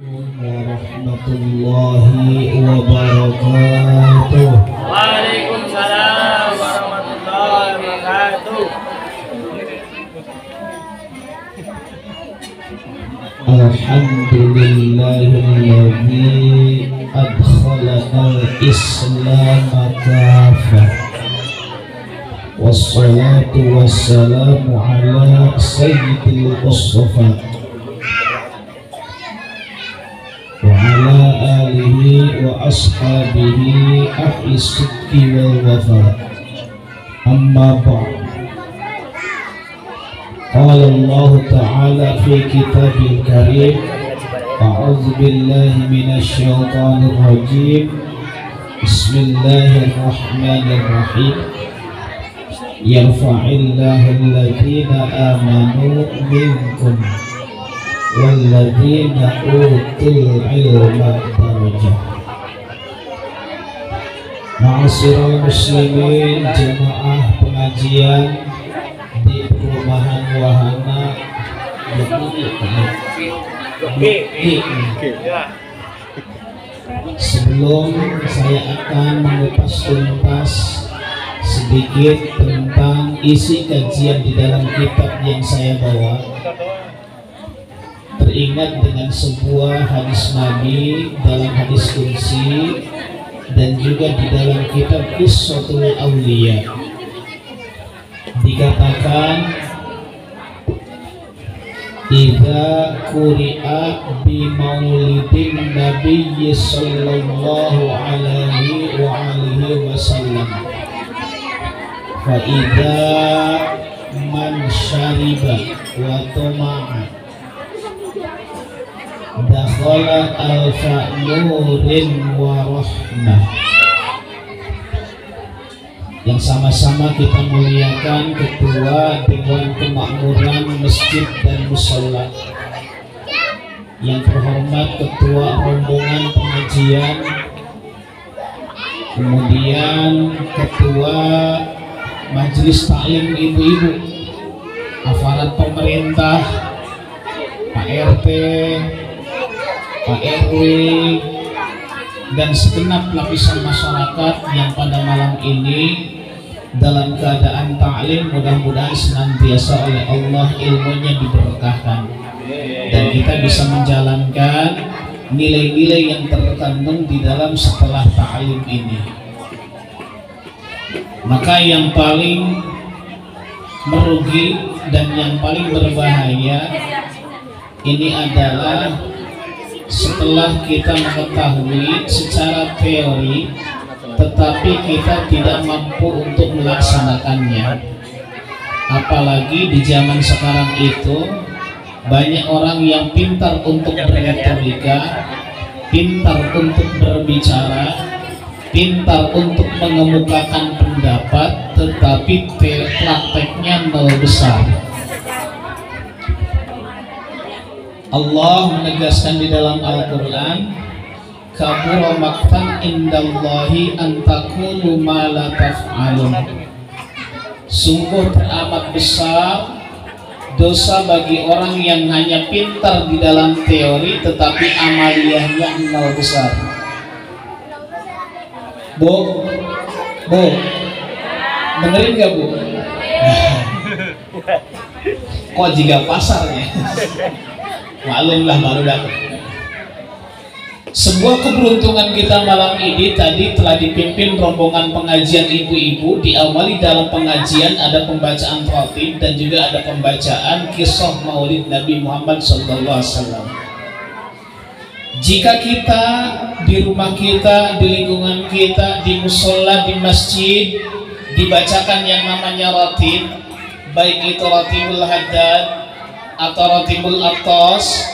Warahmatullahi wabarakatuh. Waalaikumsalam warahmatullahi wabarakatuh. Alhamdulillahilladzi adkhalal Islam kafah. Wassalatu wassalamu ala sayyidil mustafa wa ala alihi wa ashabihi ahli sidqi wal wafa. Amma ba'd. Qala Allah Ta'ala fi kitabil karim, a'udzu billahi minasy syaithanir rajim. Bismillahirrahmanirrahim. Yarfa'illahu alladhina amanu minkum walladzina utul ilma darajat. Ma'asyiral muslimin, jemaah pengajian di perumahan wahana sebelum saya akan mengupas tuntas sedikit tentang isi kajian di dalam kitab yang saya bawa, teringat dengan sebuah hadis Nabi dalam hadis qudsi dan juga di dalam kitab Qissatul Awliya. Dikatakan, idza quri'a bi maulidin nabiyyi sallallahu alaihi wa alihi wasallam fa idza man syariba wa tama'a dakhala alfa nurin wa rahmah. Yang sama-sama kita muliakan Ketua Dewan Kemakmuran Masjid dan Mushola, yang terhormat Ketua Rombongan Pengajian, kemudian Ketua Majelis Taklim Ibu-Ibu, aparat pemerintah, Pak RT, Pak RW, dan segenap lapisan masyarakat yang pada malam ini dalam keadaan ta'lim, mudah-mudahan senantiasa oleh Allah ilmunya diberkahkan dan kita bisa menjalankan nilai-nilai yang terkandung di dalam setelah ta'lim ini. Maka yang paling merugi dan yang paling berbahaya ini adalah setelah kita mengetahui secara teori tetapi kita tidak mampu untuk melaksanakannya. Apalagi di zaman sekarang itu banyak orang yang pintar untuk berretorika, pintar untuk berbicara, pintar untuk mengemukakan pendapat, tetapi prakteknya nol besar. Allah menegaskan di dalam Al-Quran, kabura maqtan indallahi an taqulu ma la taf'alun. Sungguh teramat besar dosa bagi orang yang hanya pintar di dalam teori tetapi amaliyahnya nol besar. Bu, dengerin gak Bu? Kok jika pasarnya? Maklumlah baru dapat. Sebuah keberuntungan kita malam ini tadi telah dipimpin rombongan pengajian ibu-ibu. Diawali dalam pengajian ada pembacaan khatib dan juga ada pembacaan kisah maulid Nabi Muhammad SAW. Jika kita di rumah kita, di lingkungan kita, di musola, di masjid dibacakan yang namanya ratib, baik itu ratibul haddad atau ratibul atas,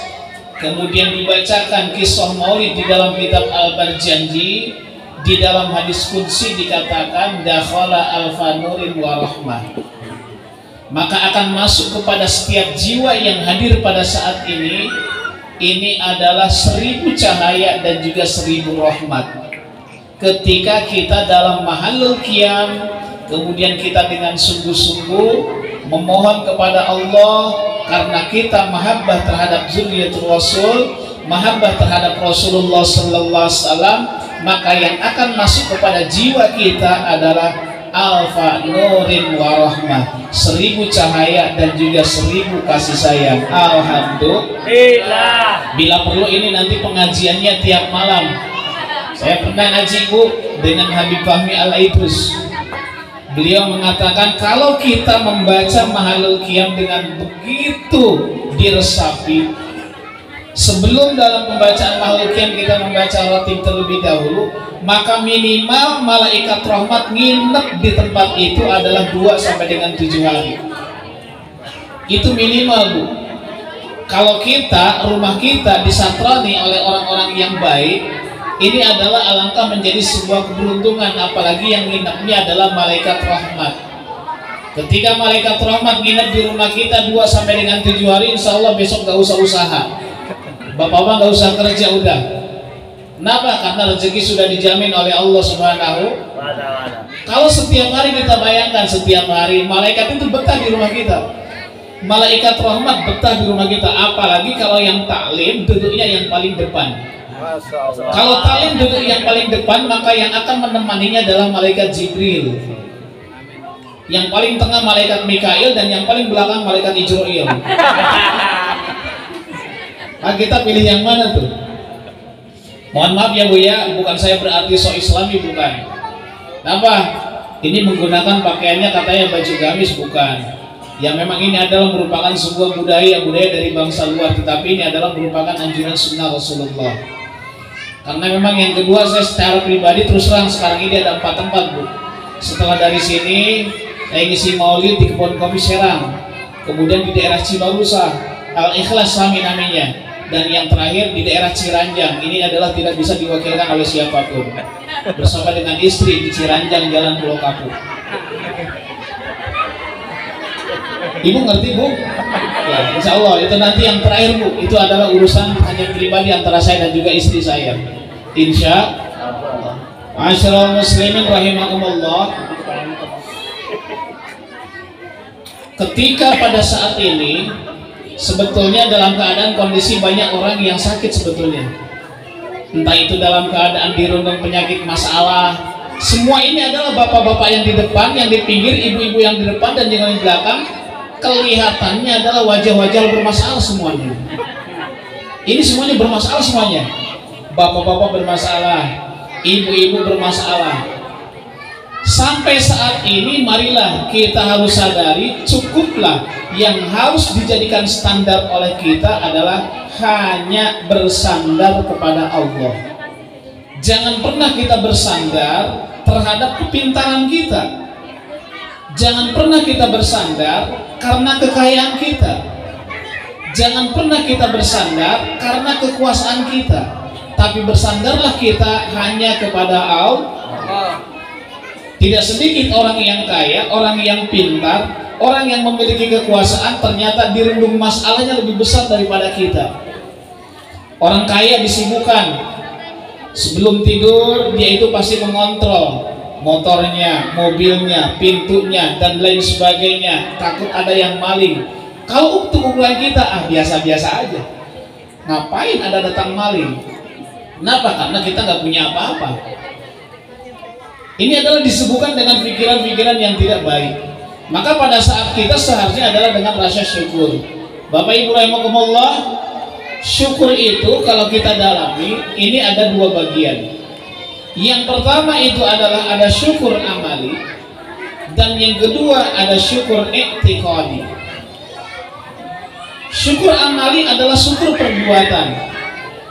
kemudian dibacakan kisah maulid di dalam kitab Al-Barjanji, di dalam hadis qudsi dikatakan dakhala alfa nurin wa rahmah, maka akan masuk kepada setiap jiwa yang hadir pada saat ini adalah 1000 cahaya dan juga 1000 rahmat. Ketika kita dalam mahallul qiyam, kemudian kita dengan sungguh-sungguh memohon kepada Allah karena kita mahabbah terhadap zuriyatul Rasul, mahabbah terhadap Rasulullah sallallahu alaihi wasallam, maka yang akan masuk kepada jiwa kita adalah alfa nurin warahmah, 1000 cahaya dan juga 1000 kasih sayang. Alhamdulillah. Bila perlu ini nanti pengajiannya tiap malam. Saya pernah ngaji Bu dengan Habib Fahmi Al-Aidrus. Beliau mengatakan kalau kita membaca Mahalul Qiyam dengan begitu diresapi, sebelum dalam pembacaan Mahalul Qiyam kita membaca ratib terlebih dahulu, maka minimal malaikat rahmat nginep di tempat itu adalah 2 sampai dengan 7 hari. Itu minimal Bu. Kalau kita, rumah kita disatrani oleh orang-orang yang baik, ini adalah alangkah menjadi sebuah keberuntungan, apalagi yang nginepnya adalah malaikat rahmat. Ketika malaikat rahmat nginep di rumah kita 2 sampai dengan 7 hari, insya Allah besok gak usah usaha. Bapak-bapak gak usah kerja udah. Kenapa? Karena rezeki sudah dijamin oleh Allah Subhanahu. Kalau setiap hari kita bayangkan, setiap hari malaikat itu betah di rumah kita. Malaikat rahmat betah di rumah kita, apalagi kalau yang taklim duduknya yang paling depan. Kalau taklim duduk yang paling depan, maka yang akan menemaninya adalah malaikat Jibril. Yang paling tengah malaikat Mikail dan yang paling belakang malaikat Ijroil. Nah, kita pilih yang mana tuh? Mohon maaf ya Bu ya, bukan saya berarti so Islami, bukan. Kenapa? Ini menggunakan pakaiannya katanya baju gamis, bukan. Ya memang ini adalah merupakan sebuah budaya dari bangsa luar, tetapi ini adalah merupakan anjuran sunnah Rasulullah. Karena memang yang kedua, saya secara pribadi terus terang sekarang ini ada 4 tempat Bu. Setelah dari sini saya ngisi maulid di Kebon Kopi Serang, kemudian di daerah Cibarusa Al-Ikhlas Sami namanya, dan yang terakhir di daerah Ciranjang. Ini adalah tidak bisa diwakilkan oleh siapapun, bersama dengan istri di Ciranjang Jalan Pulau Kapuk. Ibu ngerti Bu? Ya, insya Allah itu nanti yang terakhir Bu, itu adalah urusan hanya pribadi antara saya dan juga istri saya. Insya Allah. Ma'asyiral muslimin rahimakumullah. Ketika pada saat ini sebetulnya dalam keadaan kondisi banyak orang yang sakit sebetulnya, entah itu dalam keadaan dirundung penyakit masalah. Semua ini adalah bapak-bapak yang di depan, yang di pinggir, ibu-ibu yang di depan dan yang di belakang. Kelihatannya adalah wajah-wajah bermasalah semuanya. Ini semuanya bermasalah semuanya. Bapak-bapak bermasalah, ibu-ibu bermasalah. Sampai saat ini marilah kita harus sadari, cukuplah yang harus dijadikan standar oleh kita adalah hanya bersandar kepada Allah. Jangan pernah kita bersandar terhadap kepintaran kita. Jangan pernah kita bersandar karena kekayaan kita. Jangan pernah kita bersandar karena kekuasaan kita. Tapi bersandarlah kita hanya kepada Allah. Tidak sedikit orang yang kaya, orang yang pintar, orang yang memiliki kekuasaan ternyata dirundung masalahnya lebih besar daripada kita. Orang kaya disibukkan, sebelum tidur dia itu pasti mengontrol motornya, mobilnya, pintunya, dan lain sebagainya. Takut ada yang maling. Kalau untuk ukuran kita, biasa-biasa aja. Ngapain ada datang maling? Kenapa? Karena kita nggak punya apa-apa. Ini adalah disebutkan dengan pikiran-pikiran yang tidak baik. Maka pada saat kita seharusnya adalah dengan rasa syukur. Bapak Ibu rahimakumullah, syukur itu kalau kita dalami, ini ada 2 bagian. Yang pertama itu adalah ada syukur amali, dan yang kedua ada syukur i'tiqadi. Syukur amali adalah syukur perbuatan.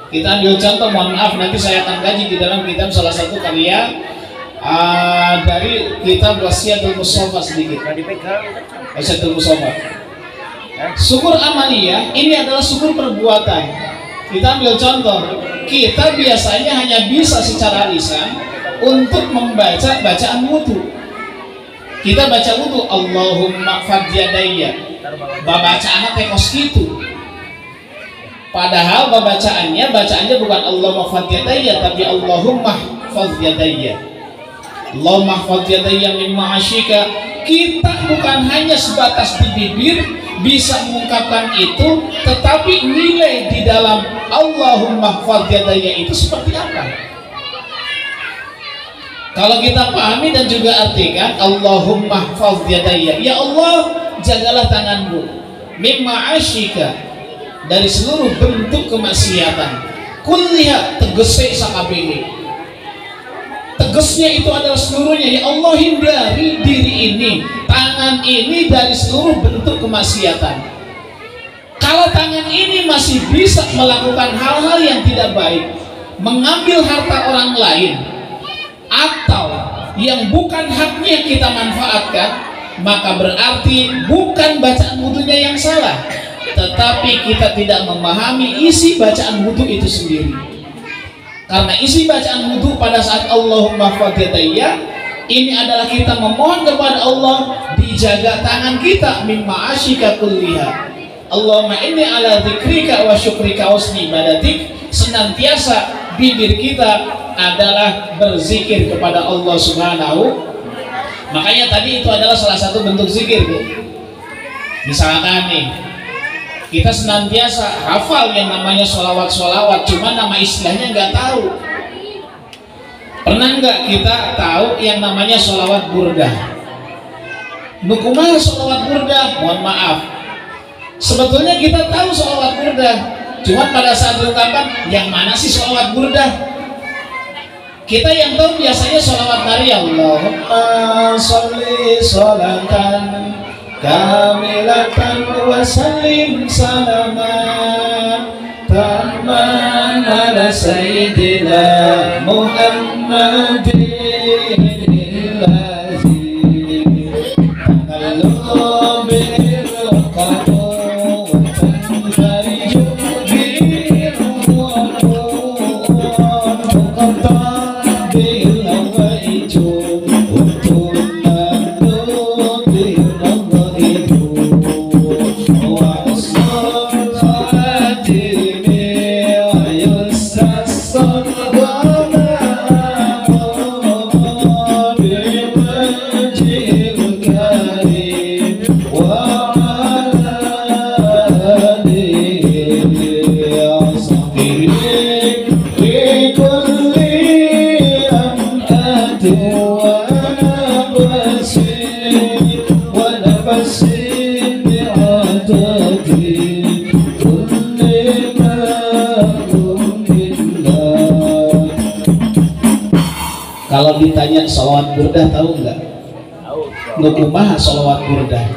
Kita ambil contoh, mohon maaf nanti saya akan kaji di dalam kitab salah satu karya dari kitab Wasiatul Mustafa sedikit. Wasiatul Mustafa. Syukur amaliyah ini adalah syukur perbuatan. Kita ambil contoh, kita biasanya hanya bisa secara lisan untuk membaca bacaan wudu. Kita baca wudu, Allahumma fadjadayya. Bacaannya tekos gitu. Padahal bacaannya bukan Allahumma fadjadayya, tapi Allahumma fadjadayya. Allahumma fadjadayya min ma'asyika. Kita bukan hanya sebatas di bibir, bisa mengungkapkan itu, tetapi nilai di dalam Allahumma hfadz yadayya itu seperti apa? Kalau kita pahami dan juga artikan Allahumma hfadz yadayya, ya Allah jagalah tanganku mimma asyika, dari seluruh bentuk kemaksiatan, kulliha tegese sakabehe. Tegasnya itu adalah seluruhnya, ya Allah hindari diri ini, tangan ini dari seluruh bentuk kemaksiatan. Kalau tangan ini masih bisa melakukan hal-hal yang tidak baik, mengambil harta orang lain, atau yang bukan haknya kita manfaatkan, maka berarti bukan bacaan wudunya yang salah, tetapi kita tidak memahami isi bacaan wudu itu sendiri. Karena isi bacaan wudu pada saat Allahumma hfadz yadayya ini adalah kita memohon kepada Allah dijaga tangan kita mimma asyika kulliha. Allahumma inni ala dzikrika wa syukrika wa husni ibadatik, senantiasa bibir kita adalah berzikir kepada Allah Subhanahu. Makanya tadi itu adalah salah satu bentuk zikir, Bu. Misalkan nih, kita senantiasa hafal yang namanya sholawat-sholawat, cuma nama istilahnya nggak tahu. Pernah nggak kita tahu yang namanya sholawat burdah? Nukumah sholawat burdah, mohon maaf. Sebetulnya kita tahu sholawat burdah, cuma pada saat diungkapkan yang mana sih sholawat burdah? Kita yang tahu biasanya sholawat Nabi, Allahumma sholli sholatan kamilatan wa sallim salaman tamman ala sayyidina Muhammadin allazi taqallu bil qadu wa tanfariju bil qadu bil awaitu Kalau ditanya sholawat burdah tahu nggak? Nukumah sholawat burdah.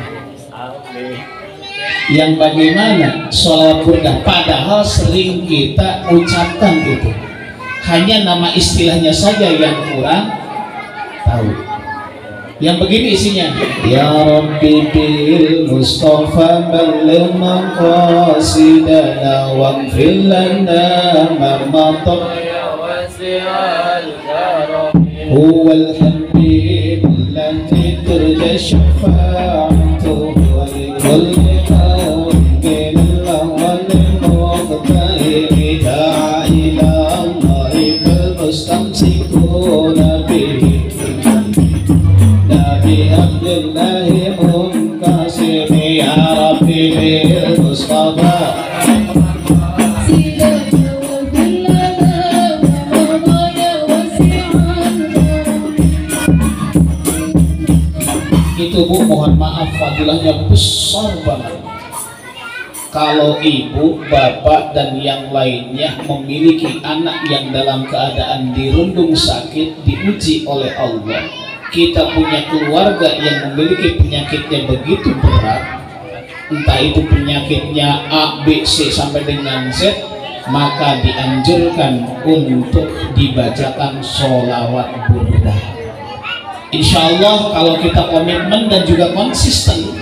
Yang bagaimana sholawat burdah? Padahal sering kita ucapkan itu. Hanya nama istilahnya saja yang kurang tahu. Yang begini isinya, ya Rabbi bil Mustafa balligh maqasidana waghfir lana ma madha wasi'al karam huwal habib allati turja syafa'atuhu wa likulli qawmin wal muqtahiri ila Allah bil mustamsikuna bihi Abdullahi Munkasimi ya Rabbi bil Mustafa itu, Bu, mohon maaf fadilahnya besar banget. Kalau ibu, bapak dan yang lainnya memiliki anak yang dalam keadaan dirundung sakit, diuji oleh Allah, kita punya keluarga yang memiliki penyakitnya begitu berat, entah itu penyakitnya A, B, C sampai dengan Z, maka dianjurkan untuk dibacakan sholawat burdah. Insya Allah kalau kita komitmen dan juga konsisten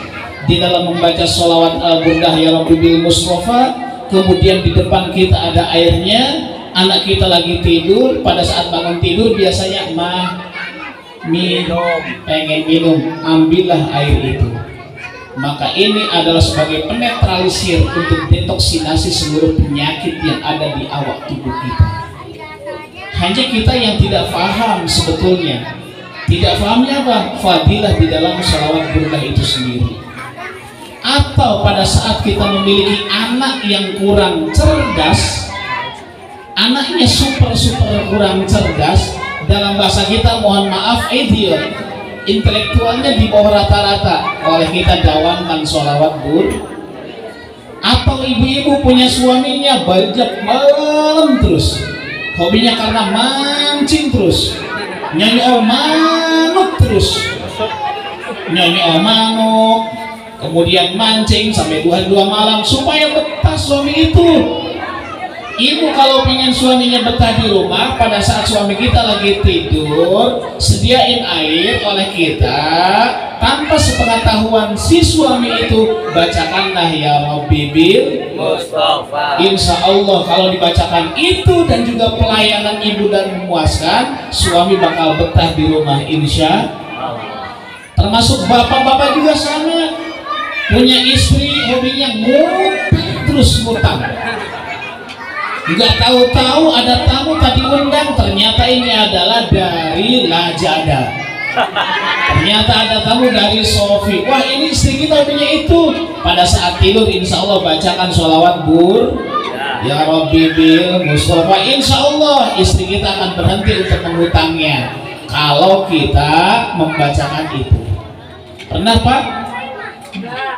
di dalam membaca sholawat al-burdah ya Rabbi bil Mustafa, kemudian di depan kita ada airnya, anak kita lagi tidur, pada saat bangun tidur biasanya minum, pengen minum, ambillah air itu. Maka ini adalah sebagai penetralisir untuk detoksinasi seluruh penyakit yang ada di awak tubuh kita. Hanya kita yang tidak paham sebetulnya. Tidak pahamnya apa? Fadilah di dalam sholawat burdah itu sendiri. atau pada saat kita memiliki anak yang kurang cerdas, anaknya super kurang cerdas, dalam bahasa kita mohon maaf idiot, intelektualnya di bawah rata-rata, oleh kita dawamkan sholawat bur. Atau ibu-ibu punya suaminya bajak malam terus, hobinya karena mancing terus, nyanyi manuk terus, nyanyi manuk, kemudian mancing sampai 2 malam supaya betah suami itu. Ibu kalau pengen suaminya betah di rumah, pada saat suami kita lagi tidur, sediain air oleh kita, tanpa sepengetahuan si suami itu, bacakanlah ya Rabbi bil Mustafa. Insya Allah kalau dibacakan itu dan juga pelayanan ibu dan memuaskan, suami bakal betah di rumah insya Allah. Termasuk bapak-bapak juga sama, punya istri hobinya ngutang terus ngutang. Nggak tahu-tahu ada tamu tadi undang, ternyata ini adalah dari Lajada. Ternyata ada tamu dari Sofi. Wah, ini istri kita punya itu. Pada saat tidur insya Allah bacakan sholawat bur ya Rabbi bil Mustafa. Insya Allah istri kita akan berhenti untuk mengutangnya kalau kita membacakan itu. Pernah Pak?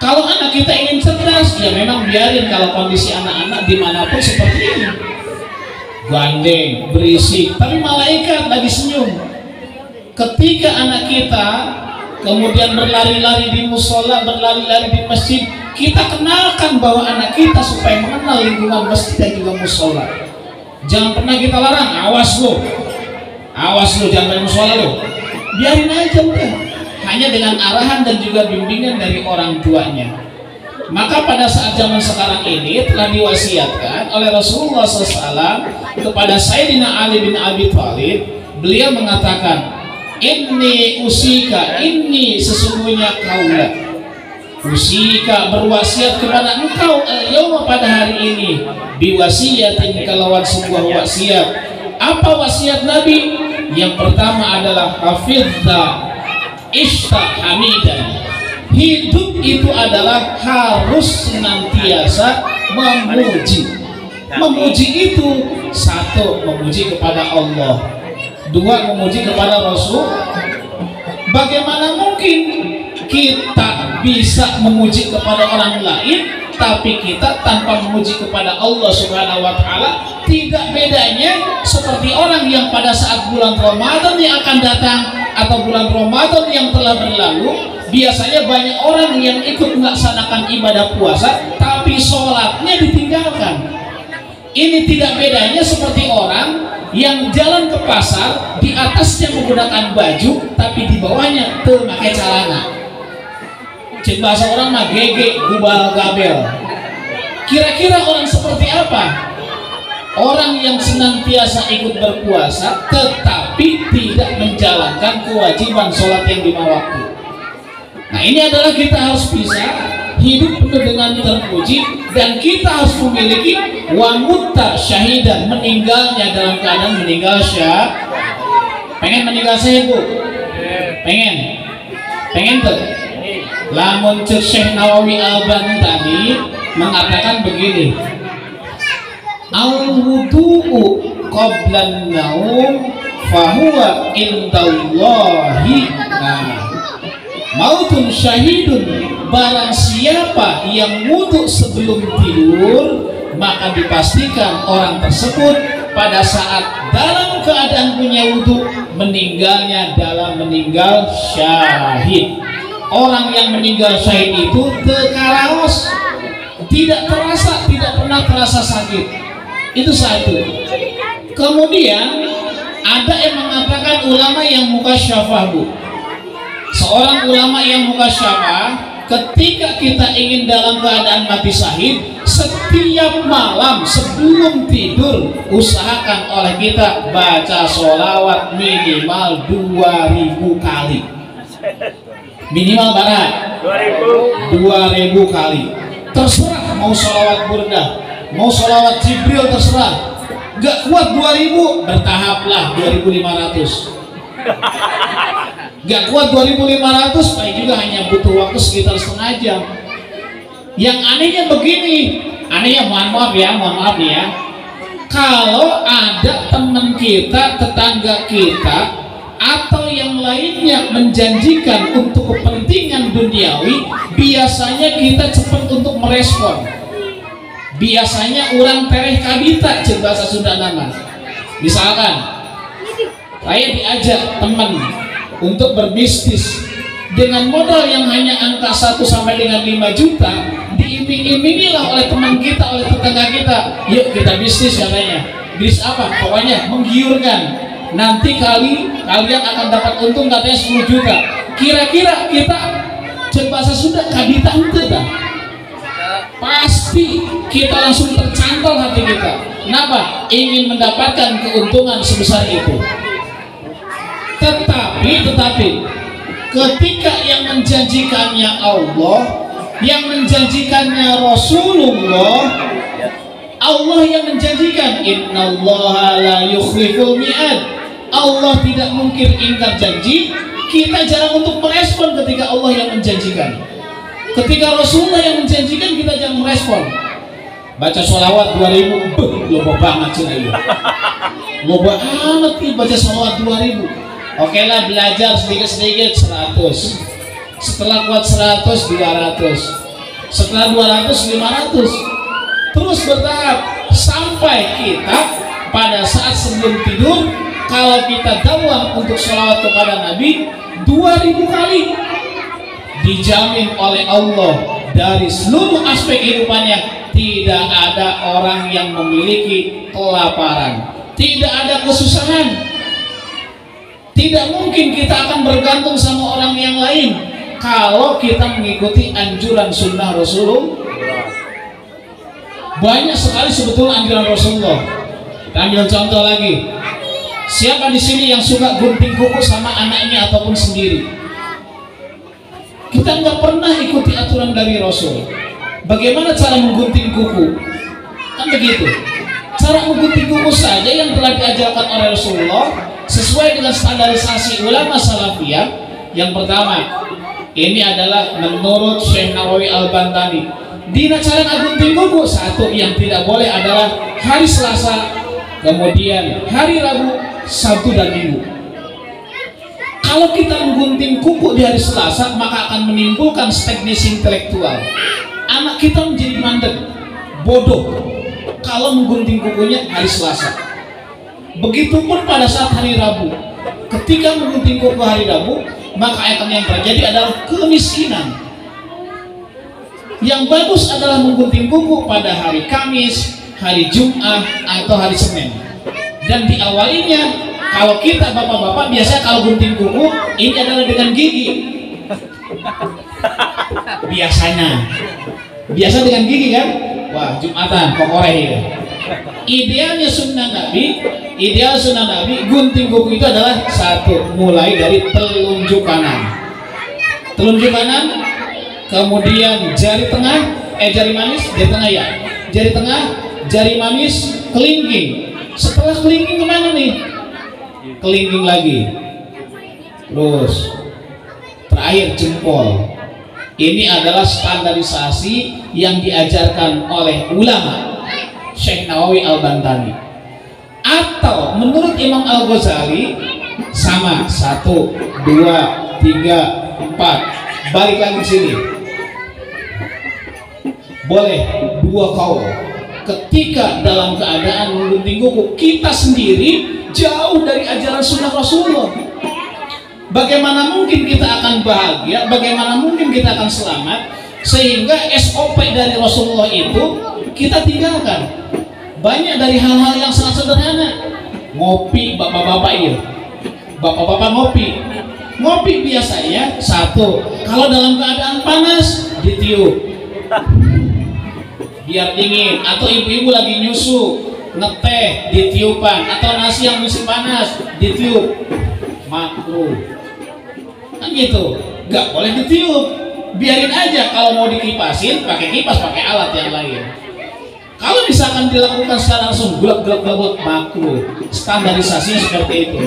Kalau anak kita ingin cerdas, ya memang biarin. Kalau kondisi anak-anak dimanapun seperti ini, gandeng, berisik, tapi malaikat lagi senyum. Ketika anak kita kemudian berlari-lari di musola, berlari-lari di masjid, kita kenalkan bahwa anak kita supaya mengenal lingkungan masjid dan juga musola. Jangan pernah kita larang, awas lo, jangan main musola lo. Biarin aja udah. Hanya dengan arahan dan juga bimbingan dari orang tuanya. Maka pada saat zaman sekarang ini telah diwasiatkan oleh Rasulullah SAW kepada Sayyidina Ali bin Abi Thalib. Beliau mengatakan, Inni usika, ini sesungguhnya kaulah, usika berwasiat kepada engkau al-yawma pada hari ini, biwasiatin kalawan sebuah wasiat. Apa wasiat Nabi? Yang pertama adalah hafidha Ishta hamidan. Hidup itu adalah harus senantiasa memuji. Memuji itu satu, memuji kepada Allah, dua, memuji kepada Rasul. Bagaimana mungkin kita bisa memuji kepada orang lain tapi kita tanpa memuji kepada Allah Subhanahu wa Ta'ala? Tidak bedanya seperti orang yang pada saat bulan Ramadan yang akan datang atau bulan Ramadan yang telah berlalu, biasanya banyak orang yang ikut melaksanakan ibadah puasa tapi sholatnya ditinggalkan. Ini tidak bedanya seperti orang yang jalan ke pasar, di atasnya menggunakan baju tapi di bawahnya memakai celana. Cek bahasa orang mah gege gubal gabel. Kira-kira orang seperti apa? Orang yang senantiasa ikut berpuasa tetapi tidak menjalankan kewajiban sholat yang 5 waktu. Nah, ini adalah kita harus bisa hidup penuh dengan terpuji, dan kita harus memiliki wamutta syahidan, meninggalnya dalam keadaan meninggal syahid. Pengen meninggal syahid Bu? Pengen tuh? Lamun Syekh Nawawi Albani tadi mengatakan begini, al-wudu'u qablan naum fahuwa indallahi mautun syahidun. Barang siapa yang wudhu sebelum tidur, maka dipastikan orang tersebut pada saat dalam keadaan punya wudhu, meninggalnya dalam meninggal syahid. Orang yang meninggal syahid itu tekaraos, tidak terasa, tidak pernah terasa sakit. Itu satu. Kemudian ada yang mengatakan ulama yang mukasyafah Bu. Seorang ulama yang mukasyafah, ketika kita ingin dalam keadaan mati syahid, setiap malam sebelum tidur usahakan oleh kita baca sholawat minimal 2000 kali. Minimal berapa? 2000 kali. Terserah mau sholawat burdah, mau sholawat Jibril, terserah. Gak kuat 2000, bertahaplah 2500. Gak kuat 2500, baik juga hanya butuh waktu sekitar setengah jam. Yang anehnya begini, anehnya mohon maaf nih ya. Kalau ada teman kita, tetangga kita, atau yang lainnya menjanjikan untuk kepentingan duniawi, biasanya kita cepat untuk merespon. Biasanya orang tereh kabita cek bahasa Sunda nama. Misalkan saya diajak teman untuk berbisnis dengan modal yang hanya angka 1 sampai dengan 5 juta, diiming-imingilah oleh teman kita, oleh tetangga kita, yuk kita bisnis katanya. Bisnis apa? Pokoknya menggiurkan. Nanti kalian akan dapat untung katanya 10 juta. Kira-kira kita cek bahasa Sunda kabita ente dah. Pasti kita langsung tercantol hati kita. Kenapa? Ingin mendapatkan keuntungan sebesar itu. Tetapi ketika yang menjanjikannya Allah, yang menjanjikannya Rasulullah, Allah yang menjanjikan, innallaha la yukhliful mi'ad. Allah tidak mungkin ingkar janji. Kita jarang untuk merespon ketika Allah yang menjanjikan. Ketika Rasulullah yang menjanjikan, kita jangan merespon. Baca sholawat 2000, loba banget sih. Loba amat nih baca sholawat 2000. Oke lah, belajar sedikit-sedikit 100. Setelah kuat 100, 200. Setelah 200, 500. Terus bertahap sampai kita pada saat sebelum tidur, kalau kita dawam untuk sholawat kepada Nabi 2000 kali, dijamin oleh Allah dari seluruh aspek kehidupannya tidak ada orang yang memiliki kelaparan, tidak ada kesusahan. Tidak mungkin kita akan bergantung sama orang yang lain kalau kita mengikuti anjuran sunnah Rasulullah. Banyak sekali sebetulnya anjuran Rasulullah. Kita ambil contoh lagi. Siapa di sini yang suka gunting kuku sama anaknya ataupun sendiri? Kita nggak pernah ikuti aturan dari Rasul. Bagaimana cara menggunting kuku? Kan begitu. Cara menggunting kuku saja yang telah diajarkan oleh Rasulullah sesuai dengan standarisasi ulama salafiyah. Yang pertama, ini adalah menurut Syekh Nawawi Al-Bantani. Dina cara gunting kuku, satu yang tidak boleh adalah hari Selasa, kemudian hari Rabu, Sabtu dan Minggu. Kalau kita menggunting kuku di hari Selasa, maka akan menimbulkan stagnasi intelektual. Anak kita menjadi mandek, bodoh kalau menggunting kukunya hari Selasa. Begitupun pada saat hari Rabu. Ketika menggunting kuku hari Rabu, maka akan yang terjadi adalah kemiskinan. Yang bagus adalah menggunting kuku pada hari Kamis, hari Jumat, atau hari Senin. Dan diawalinya, kalau kita bapak-bapak biasanya kalau gunting kuku ini adalah dengan gigi. Biasa dengan gigi kan? Wah, Jumatan pokoknya ya. Ideal sunnah Nabi gunting kuku itu adalah satu, mulai dari telunjuk kanan, kemudian jari tengah, jari manis, jari manis, kelingking. Setelah kelingking kemana nih? Kelingking lagi, terus terakhir jempol. Ini adalah standarisasi yang diajarkan oleh ulama Syekh Nawawi Al-Bantani. Atau menurut Imam Al-Ghazali sama 1, 2, 3, 4. Balik lagi ke sini. Boleh 2 kaul. Ketika dalam keadaan menggunting kuku, kita sendiri jauh dari ajaran sunnah Rasulullah. Bagaimana mungkin kita akan bahagia? Bagaimana mungkin kita akan selamat? Sehingga SOP dari Rasulullah itu kita tinggalkan. Banyak dari hal-hal yang sangat sederhana. Ngopi, bapak-bapak ini. Bapak-bapak ngopi biasanya satu, kalau dalam keadaan panas ditiup biar dingin, atau ibu-ibu lagi nyusu ngeteh ditiupan, atau nasi yang musim panas ditiup, makruh kan gitu, nggak boleh ditiup, biarin aja. Kalau mau dikipasin pakai kipas, pakai alat yang lain. Kalau misalkan dilakukan secara langsung gelap makruh. Standarisasinya seperti itu.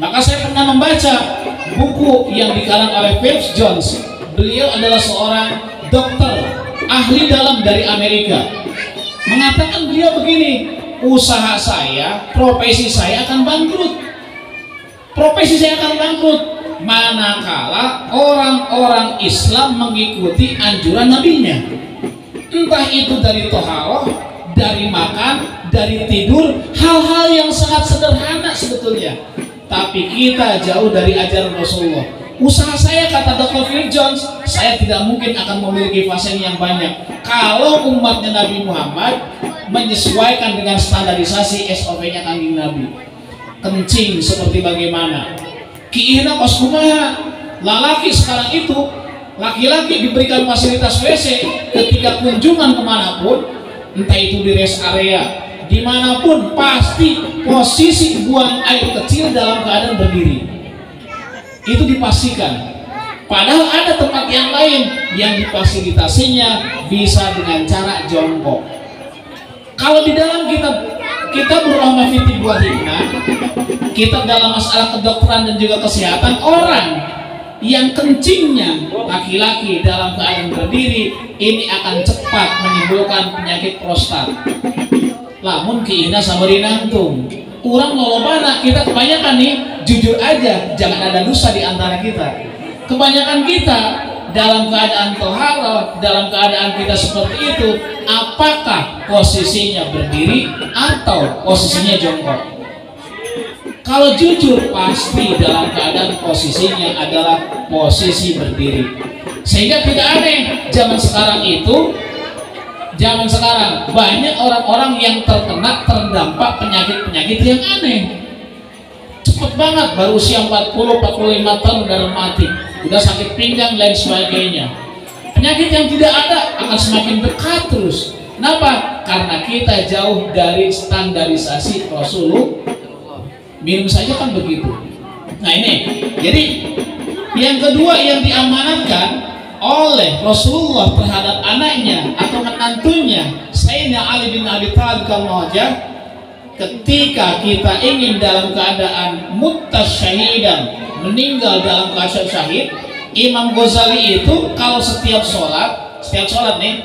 Maka saya pernah membaca buku yang dikarang oleh Philip Jones. Beliau adalah seorang dokter ahli dalam dari Amerika, mengatakan dia begini, usaha saya, profesi saya akan bangkrut. Profesi saya akan bangkrut manakala orang-orang Islam mengikuti anjuran nabinya. Entah itu dari toharoh, dari makan, dari tidur, hal-hal yang sangat sederhana sebetulnya. Tapi kita jauh dari ajaran Rasulullah. Usaha saya, kata Dr. Phil Jones, saya tidak mungkin akan memiliki pasien yang banyak kalau umatnya Nabi Muhammad menyesuaikan dengan standarisasi SOP-nya kanjeng Nabi. Kencing seperti bagaimana? Kiina kos kumaha? Lalaki sekarang itu, laki-laki diberikan fasilitas WC ketika kunjungan kemanapun, entah itu di rest area, dimanapun pasti posisi buang air kecil dalam keadaan berdiri. Itu dipastikan. Padahal ada tempat yang lain yang difasilitasinya bisa dengan cara jongkok. Kalau di dalam kita Rahmah Fiti buat hikmah, kita dalam masalah kedokteran dan juga kesehatan, orang yang kencingnya laki-laki dalam keadaan berdiri ini akan cepat menimbulkan penyakit prostat. Lamun kiina samari nangtung, kurang lolobana kita kebanyakan nih, jujur aja, jangan ada dosa di antara kita. Kebanyakan kita dalam keadaan toharoh, dalam keadaan kita seperti itu, apakah posisinya berdiri atau posisinya jongkok? Kalau jujur pasti dalam keadaan posisinya adalah posisi berdiri. Sehingga tidak aneh zaman sekarang banyak orang-orang yang terdampak penyakit-penyakit yang aneh. Cepet banget, baru usia 40-45 tahun udah rematik, udah sakit pinggang lain sebagainya. Penyakit yang tidak ada akan semakin dekat terus. Kenapa? Karena kita jauh dari standarisasi Rasulullah. Minum saja kan begitu. Nah ini, jadi yang kedua yang diamanatkan oleh Rasulullah terhadap anaknya atau menantunya Sayyidina Ali bin Abi Thalib Kalmawajah, ketika kita ingin dalam keadaan mutasyahidan, meninggal dalam keadaan syahid, Imam Ghazali itu kalau setiap sholat nih,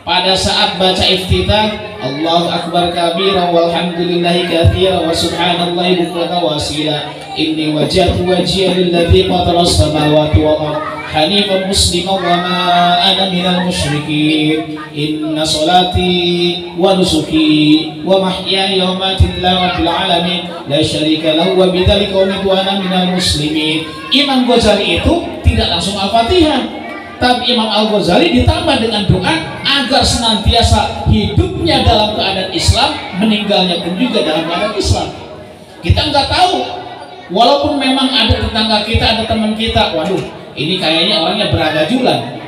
pada saat baca iftitah, Allahu Akbar kabira walhamdulillahi katsira wa subhanallahi bukratan wa asila, inni wajjahtu wajhiya lilladzi fatara as-samawati wal ardh hanifan musliman wa ma ana minal musyrikin, inna salati wa nusuki wa mahyaya wa mamati lillahi rabbil alamin la syarika lahu wa bidzalika umirtu ana minal muslimin. Imam Ghazali itu tidak langsung Al-Fatihah, tapi Imam Al-Ghazali ditambah dengan doa agar senantiasa hidupnya dalam keadaan Islam, meninggalnya pun juga dalam keadaan Islam. Kita nggak tahu, walaupun memang ada tetangga kita, ada teman kita, waduh ini kayaknya orangnya beragajulan,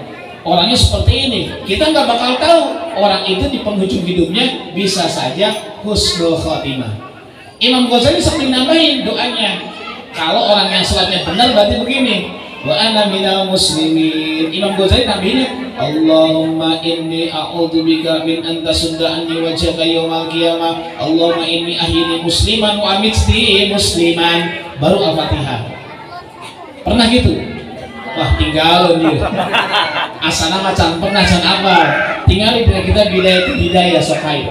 orangnya seperti ini, kita nggak bakal tahu orang itu di penghujung hidupnya bisa saja husnul khotimah. Imam Ghazali sering nambahin doanya, kalau orang yang sholatnya benar berarti begini, wa ana minal muslimin. Imam Ghazali nambahinnya, Allahumma inni a'udzubika min an tasudda anni wajhaka yaumal qiyamah, Allahumma inni ahyini musliman wa amitni musliman. Baru Al-Fatihah. Pernah gitu? Wah tinggal nih, asana macan pernah can apa? Tinggal kita bidaya sokai.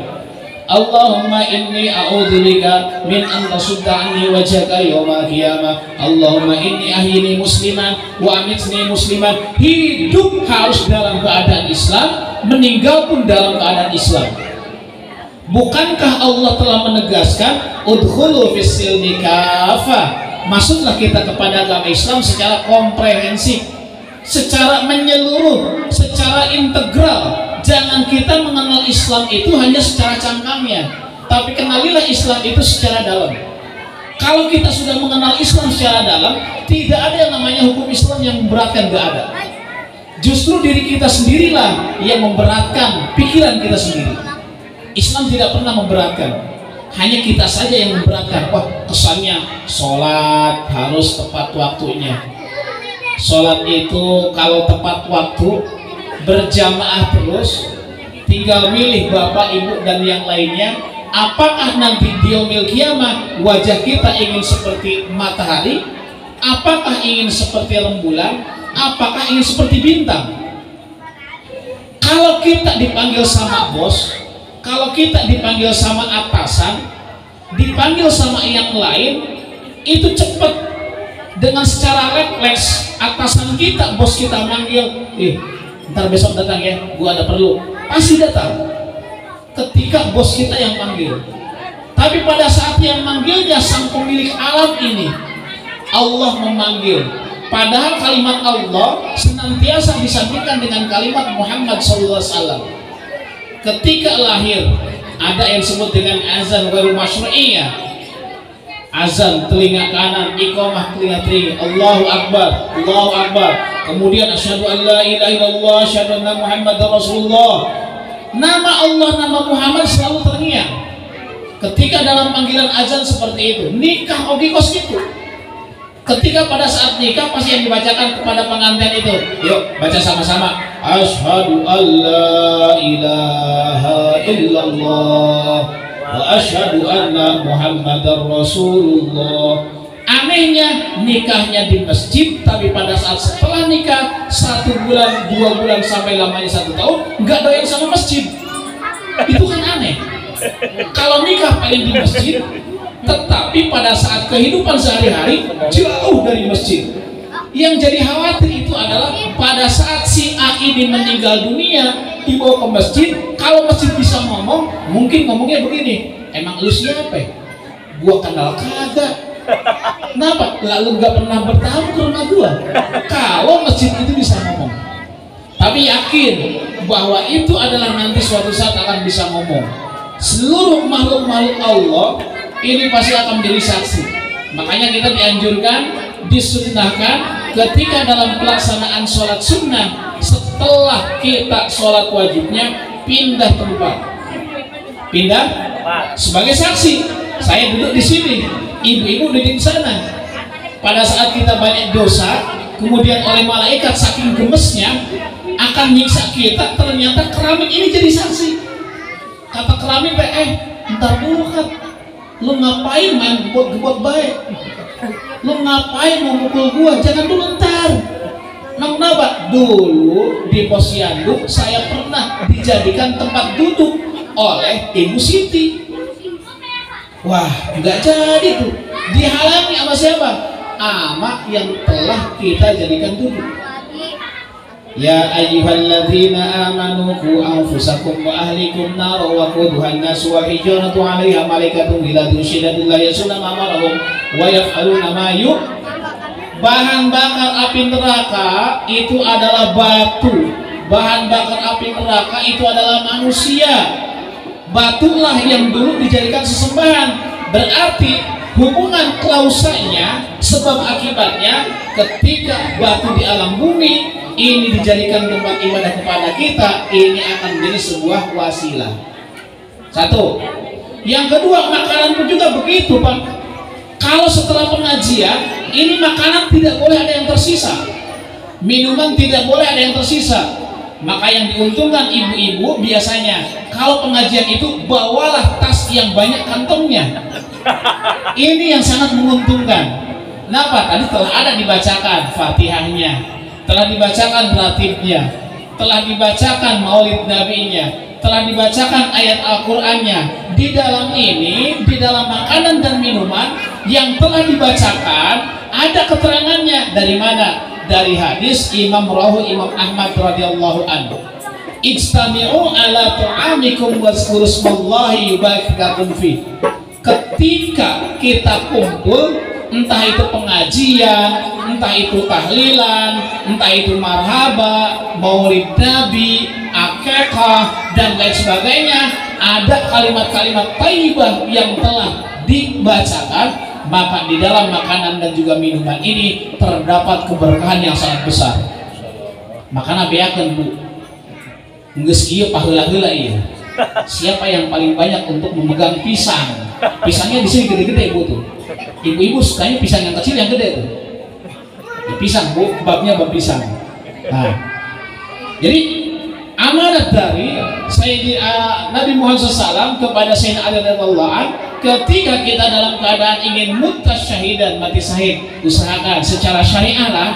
Allahumma inni a'udzubika min an tasudda anni wajhaka yaumal qiyamah, Allahumma inni ahyini musliman wa amitni musliman. Hidup harus dalam keadaan Islam, meninggal pun dalam keadaan Islam. Bukankah Allah telah menegaskan udkhulu fis silmi kafah, masuklah kita kepada agama Islam secara komprehensif, secara menyeluruh, secara integral. Jangan kita mengenal Islam itu hanya secara cangkangnya, tapi kenalilah Islam itu secara dalam. Kalau kita sudah mengenal Islam secara dalam, tidak ada yang namanya hukum Islam yang memberatkan, gak ada. Justru diri kita sendirilah yang memberatkan pikiran kita sendiri. Islam tidak pernah memberatkan, hanya kita saja yang memberatkan. Wah, kesannya sholat harus tepat waktunya. Sholat itu kalau tepat waktu, berjamaah terus, tinggal milih bapak, ibu, dan yang lainnya. Apakah nanti di yaumil qiyamah wajah kita ingin seperti matahari? Apakah ingin seperti rembulan? Apakah ingin seperti bintang? Kalau kita dipanggil sama bos, kalau kita dipanggil sama atasan, dipanggil sama yang lain, itu cepat dengan secara refleks atasan kita, bos kita manggil, ntar besok datang ya, gua ada perlu, pasti datang. Ketika bos kita yang panggil. Tapi pada saat yang manggilnya sang pemilik alam ini, Allah memanggil. Padahal kalimat Allah senantiasa disandingkan dengan kalimat Muhammad SAW. Ketika lahir, ada yang disebut dengan azan ghairu masyru'iyah. Azan telinga kanan, iqamah telinga kiri, Allahu Akbar, Allahu Akbar. Kemudian asyhadu an la ilaha illallah, asyhadu anna Muhammadar Rasulullah. Nama Allah, nama Muhammad selalu terngiang. Ketika dalam panggilan azan seperti itu, nikah ogikos gitu. Ketika pada saat nikah pasti yang dibacakan kepada pengantin itu, yuk baca sama-sama, asyhadu an la ilaha illallah wa asyhadu anna Muhammadar Rasulullah. Anehnya nikahnya di masjid, tapi pada saat setelah nikah 1 bulan, 2 bulan sampai lamanya 1 tahun nggak doyan sama masjid. Itu kan aneh. Kalau nikah paling di masjid, tetapi pada saat kehidupan sehari-hari jauh dari masjid. Yang jadi khawatir itu adalah pada saat si A ini meninggal dunia dibawa ke masjid, kalau masjid bisa ngomong, mungkin ngomongnya begini, emang lu siapa? Gua kenal kagak. Kenapa? Lalu nggak pernah bertamu ke rumah gua. Kalau masjid itu bisa ngomong, tapi yakin bahwa itu adalah nanti suatu saat akan bisa ngomong. Seluruh makhluk-makhluk Allah ini pasti akan menjadi saksi. Makanya kita dianjurkan, disunnahkan ketika dalam pelaksanaan sholat sunnah, setelah kita sholat wajibnya pindah tempat, pindah sebagai saksi. Saya duduk di sini, ibu-ibu duduk di sana. Pada saat kita banyak dosa, kemudian oleh malaikat saking gemesnya akan nyiksa kita, ternyata keramik ini jadi saksi. Kata keramik, ntar dulu kan, lu ngapain main gebot-gebot baik? Lu ngapain mau mukul gua? Jangan dulu, ntar. Kenapa? Dulu di Posyandu saya pernah dijadikan tempat duduk oleh Ibu Siti. Wah, nggak jadi tuh. Dihalangi sama siapa? Ama yang telah kita jadikan duduk. Ya ayyuhalladzina amanu qu anfusakum wa ahlikum nar wa quduha an-nas wa hijaratu 'alaiha malaikatun ghiladun syidadun la yasuna ma amarahum wa yaf'aluna ma yu. Bahan bakar api neraka itu adalah batu. Bahan bakar api neraka itu adalah manusia. Batulah yang dulu dijadikan sesembahan. Berarti hubungan klausanya, sebab akibatnya ketika batu di alam bumi ini dijadikan tempat ibadah kepada kita, ini akan menjadi sebuah wasilah. Satu. Yang kedua, makanan pun juga begitu, Pak. Kalau setelah pengajian, ini makanan tidak boleh ada yang tersisa, minuman tidak boleh ada yang tersisa. Maka yang diuntungkan ibu-ibu biasanya kalau pengajian itu bawalah tas yang banyak kantongnya. Ini yang sangat menguntungkan. Kenapa? Tadi telah ada dibacakan Fatihahnya, telah dibacakan ratibnya, telah dibacakan maulid nabinya, telah dibacakan ayat Al-Qur'annya. Di dalam ini, di dalam makanan dan minuman yang telah dibacakan ada keterangannya. Dari mana? Dari hadis Imam Ahmad radhiyallahu anhu. Ijtami'u ala ta'amikum wazkuru smallahi yubarakatuh fi. Ketika kita kumpul, entah itu pengajian, entah itu tahlilan, entah itu marhaba, maulid nabi, akikah, dan lain sebagainya, ada kalimat-kalimat thayyibah yang telah dibacakan, maka di dalam makanan dan juga minuman ini terdapat keberkahan yang sangat besar. Maka Nabi akan bu geus kieu paheula-heula ieu. Siapa yang paling banyak untuk memegang pisang? Pisangnya di sini gede-gede Bu tuh. Ibu-ibu sukanya pisang yang kecil yang gede tuh. Pisang Bu, babnya bab pisang. Nah, jadi amanat dari Nabi Muhammad SAW kepada Sayyidina Ali radhiyallahu anhu, ketika kita dalam keadaan ingin mutasyahidan, mati syahid, usahakan secara syariah lah.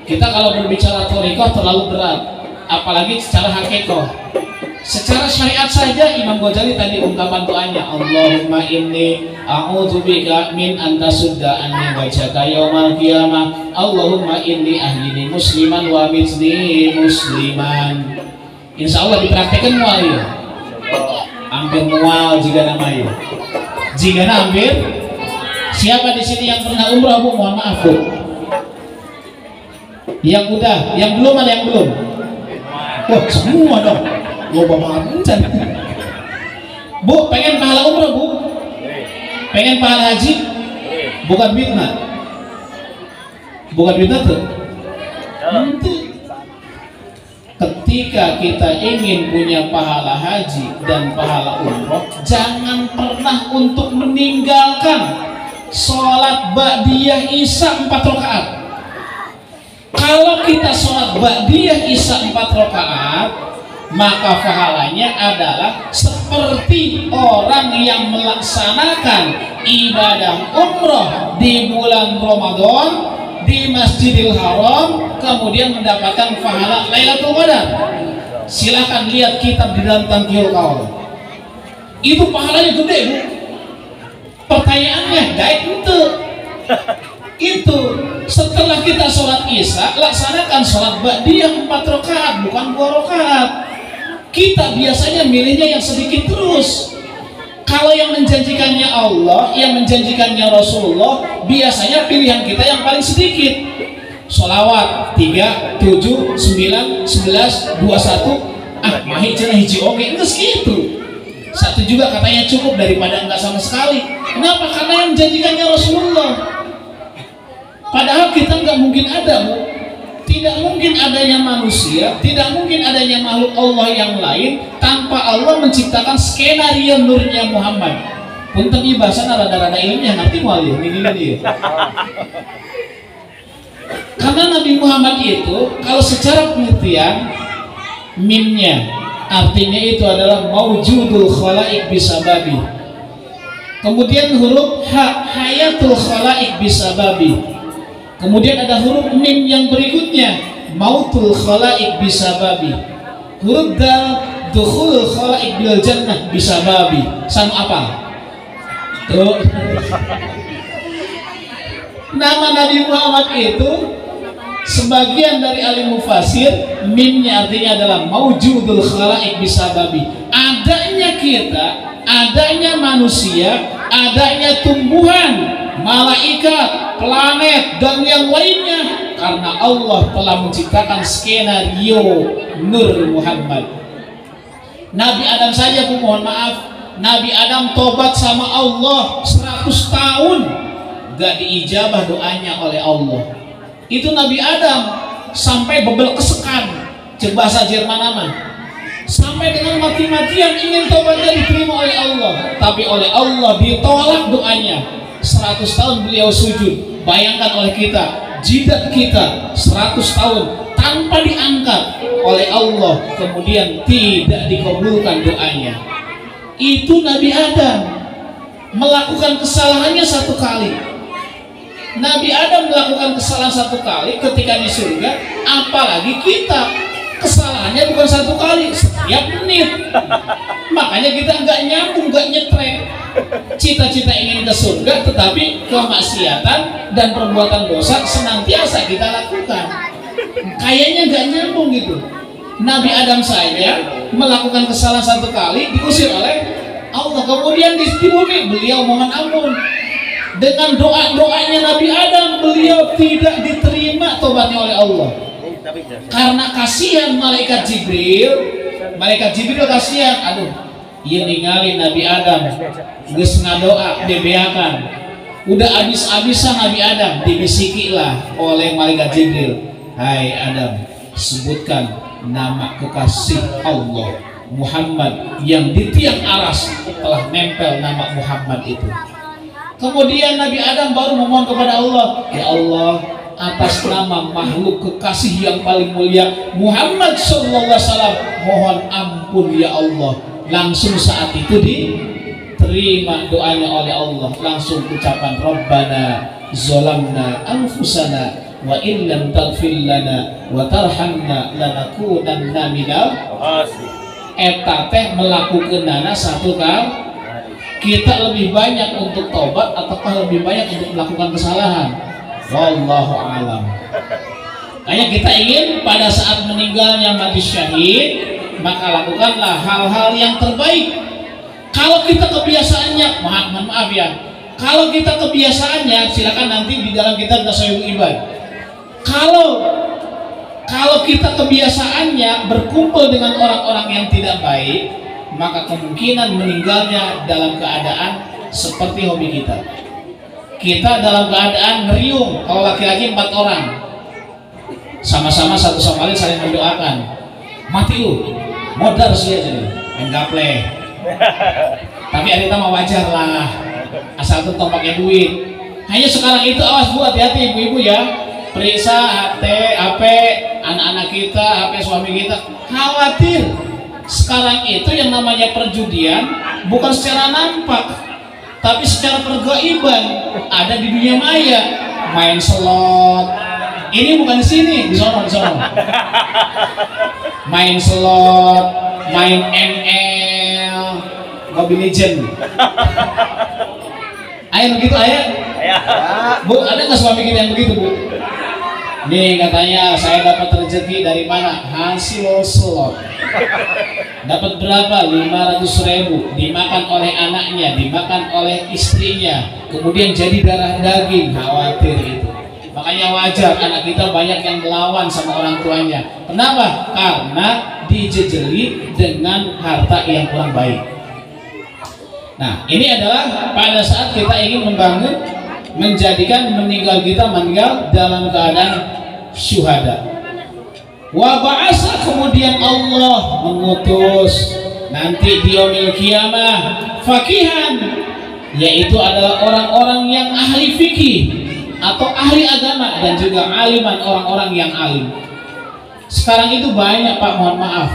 Kita kalau berbicara thariqah terlalu berat. apalagi secara hakikat. Secara syariat saja Imam Ghazali tadi ungkapan doanya, Allahumma inni a'udzubika min antasudda anni wajhaka yaumal qiyamah. Allahumma inni ahyini musliman wa mitni musliman. Insya Allah dipraktekkan mual ya. Hampir mual jika namanya. Jika hampir. Siapa di sini yang pernah umrah Bu? Mohon maaf Bu. Yang udah, yang belum ada yang belum. Wah semua dong. Loba banget. Bu, pengen pahala umrah Bu? Pengen pahala haji? Bukan fitnah. Bukan fitnah tuh. Ketika kita ingin punya pahala haji dan pahala umrah, jangan pernah untuk meninggalkan sholat ba'diyah isya 4 rakaat. Kalau kita sholat ba'diyah isya 4 rakaat, maka pahalanya adalah seperti orang yang melaksanakan ibadah umrah di bulan Ramadan di Masjidil Haram, kemudian mendapatkan pahala Lailatul Qadar. Silakan lihat kitab di dalam Tanqihul Qaul. Itu pahalanya gede Bu. Pertanyaannya, gaib itu setelah kita sholat isya, laksanakan sholat ba'diyah 4 rakaat, bukan 2 rakaat. Kita biasanya milihnya yang sedikit terus. Kalau yang menjanjikannya Allah, yang menjanjikannya Rasulullah, biasanya pilihan kita yang paling sedikit. Sholawat 3, 7, 9, 11, 21. Mahi cenah hiji oke, enggak segitu. Satu juga katanya cukup daripada enggak sama sekali. Kenapa? Karena yang menjanjikannya Rasulullah. Padahal kita enggak mungkin ada Bu. Tidak mungkin adanya manusia, tidak mungkin adanya makhluk Allah yang lain tanpa Allah menciptakan skenario nurnya Muhammad. Punten ieu bahasana rada-rada ilmiah ngerti moal ieu ini. Karena Nabi Muhammad itu kalau secara pengertian mimnya artinya itu adalah maujudul khalaik bisababi. Kemudian huruf ha hayatul khalaik bisababi. Kemudian ada huruf mim yang berikutnya, mautul khalaik bisababi. Huruf dal, dukhulul khalaik bil jannah bisababi. Sama apa? Tuh. Nama Nabi Muhammad itu sebagian dari ahli mufasir mimnya artinya adalah maujudul khalaik bisababi. Adanya kita, adanya manusia, adanya tumbuhan, malaikat, planet dan yang lainnya karena Allah telah menciptakan skenario Nur Muhammad. Nabi Adam saja Bu, mohon maaf, Nabi Adam tobat sama Allah 100 tahun gak diijabah doanya oleh Allah. Itu Nabi Adam sampai bebel kesekan, cek bahasa Jerman nama, sampai dengan mati-matian ingin tobatnya diterima oleh Allah, tapi oleh Allah ditolak doanya. 100 tahun beliau sujud. Bayangkan oleh kita, jidat kita 100 tahun tanpa diangkat oleh Allah, kemudian tidak dikabulkan doanya. Itu Nabi Adam melakukan kesalahannya 1 kali. Nabi Adam melakukan kesalahan 1 kali ketika di surga, apalagi kita kesalahannya bukan 1 kali, setiap menit. Makanya kita nggak nyambung, nggak nyetrek. Cita-cita ingin ke surga tetapi kemaksiatan dan perbuatan dosa senantiasa kita lakukan. Kayaknya nggak nyambung gitu. Nabi Adam saja melakukan kesalahan 1 kali diusir oleh Allah, kemudian di bumi beliau mohon ampun. Dengan doa-doanya Nabi Adam beliau tidak diterima tobatnya oleh Allah. Karena kasihan malaikat Jibril kasihan, aduh, ia ninggalin Nabi Adam, geus ngadoa bebeakan, udah abis-abisan Nabi Adam, dibisikilah oleh malaikat Jibril, hai Adam, sebutkan nama kekasih Allah Muhammad yang di tiang aras telah nempel nama Muhammad itu. Kemudian Nabi Adam baru memohon kepada Allah, ya Allah, atas nama makhluk kekasih yang paling mulia Muhammad sallallahu alaihi wasallam, mohon ampun ya Allah. Langsung saat itu diterima doanya oleh Allah, langsung ucapan Rabbana zolamna anfusana wa in lam taghfir lana wa tarhamna lanakunanna minal eta teh melakukeunana satu kali. Kita lebih banyak untuk tobat ataukah lebih banyak untuk melakukan kesalahan? Wallahu a'lam. Hanya kita ingin pada saat meninggalnya mati syahid, maka lakukanlah hal-hal yang terbaik. Kalau kita kebiasaannya, maaf ya, kalau kita kebiasaannya, silakan nanti di dalam kitab Tasawuf Ibad. Kalau kita kebiasaannya berkumpul dengan orang-orang yang tidak baik, maka kemungkinan meninggalnya dalam keadaan seperti hobi kita. Kita dalam keadaan ngeriung, kalau laki-laki 4 orang, sama-sama satu sama lain saling mendoakan, mati lu, modal sih aja nih, main gaple. Tapi hari itu mah wajar lah, asal tuh pakai duit. Hanya sekarang itu awas bu, hati-hati ibu-ibu ya, periksa HP anak-anak kita, HP suami kita. Khawatir sekarang itu yang namanya perjudian bukan secara nampak, tapi secara pergaiban ada di dunia maya. Main slot. Ini bukan di sini, di sono. Main slot, main ML, Mobile Legend. Ayah begitu ayah? Bu, ada nggak suami kita yang begitu bu? Nih katanya saya dapat rezeki dari mana? Hasil slot. Dapat berapa? 500.000. Dimakan oleh anaknya, dimakan oleh istrinya, kemudian jadi darah daging. Khawatir itu. Makanya wajar anak kita banyak yang melawan sama orang tuanya. Kenapa? Karena dijejeli dengan harta yang kurang baik. Nah, ini adalah pada saat kita ingin membangun, menjadikan meninggal dalam keadaan syuhada. Wa ba'asa, kemudian Allah mengutus nanti di yaumil qiyamah faqihan, yaitu adalah orang-orang yang ahli fikih atau ahli agama dan juga aliman, orang-orang yang alim. Sekarang itu banyak Pak, mohon maaf.